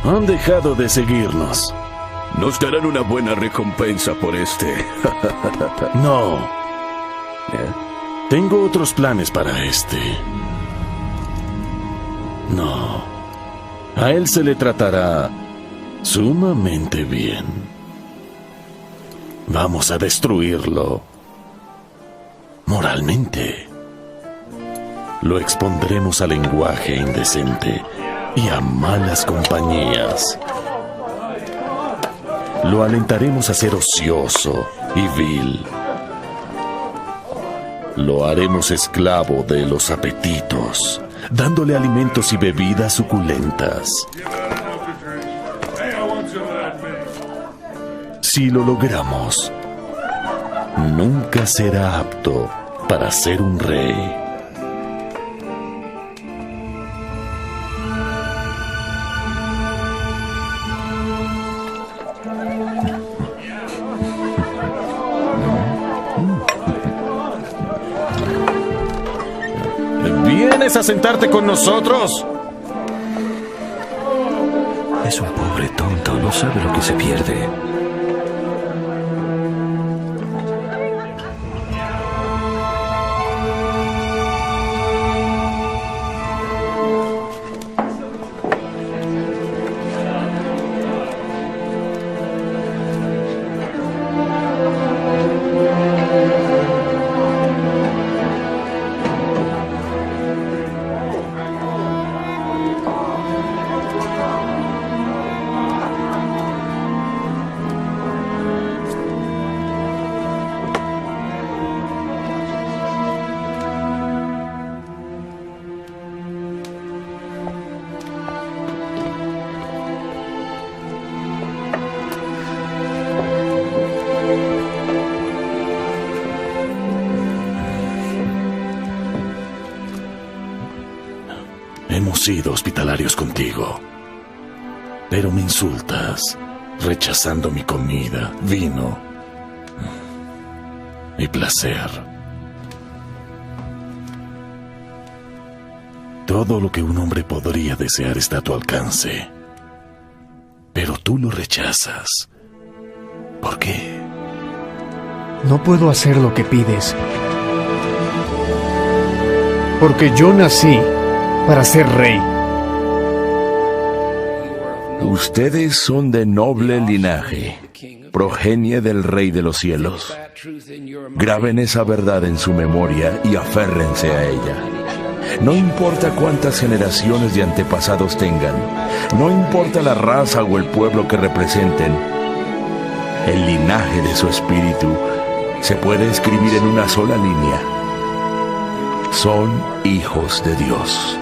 Han dejado de seguirnos. Nos darán una buena recompensa por este. No. Tengo otros planes para este. No. A él se le tratará sumamente bien. Vamos a destruirlo. Moralmente. Lo expondremos al lenguaje indecente y a malas compañías. Lo alentaremos a ser ocioso y vil. Lo haremos esclavo de los apetitos, dándole alimentos y bebidas suculentas. Si lo logramos, nunca será apto para ser un rey. ¿Vienes a sentarte con nosotros? Es un pobre tonto, no sabe lo que se pierde. Hemos sido hospitalarios contigo, pero me insultas, rechazando mi comida, vino y placer. Todo lo que un hombre podría desear está a tu alcance, pero tú lo rechazas. ¿Por qué? No puedo hacer lo que pides, porque yo nací para ser rey. Ustedes son de noble linaje, progenie del Rey de los cielos. Graben esa verdad en su memoria y aférrense a ella. No importa cuántas generaciones de antepasados tengan, no importa la raza o el pueblo que representen, el linaje de su espíritu se puede escribir en una sola línea. Son hijos de Dios.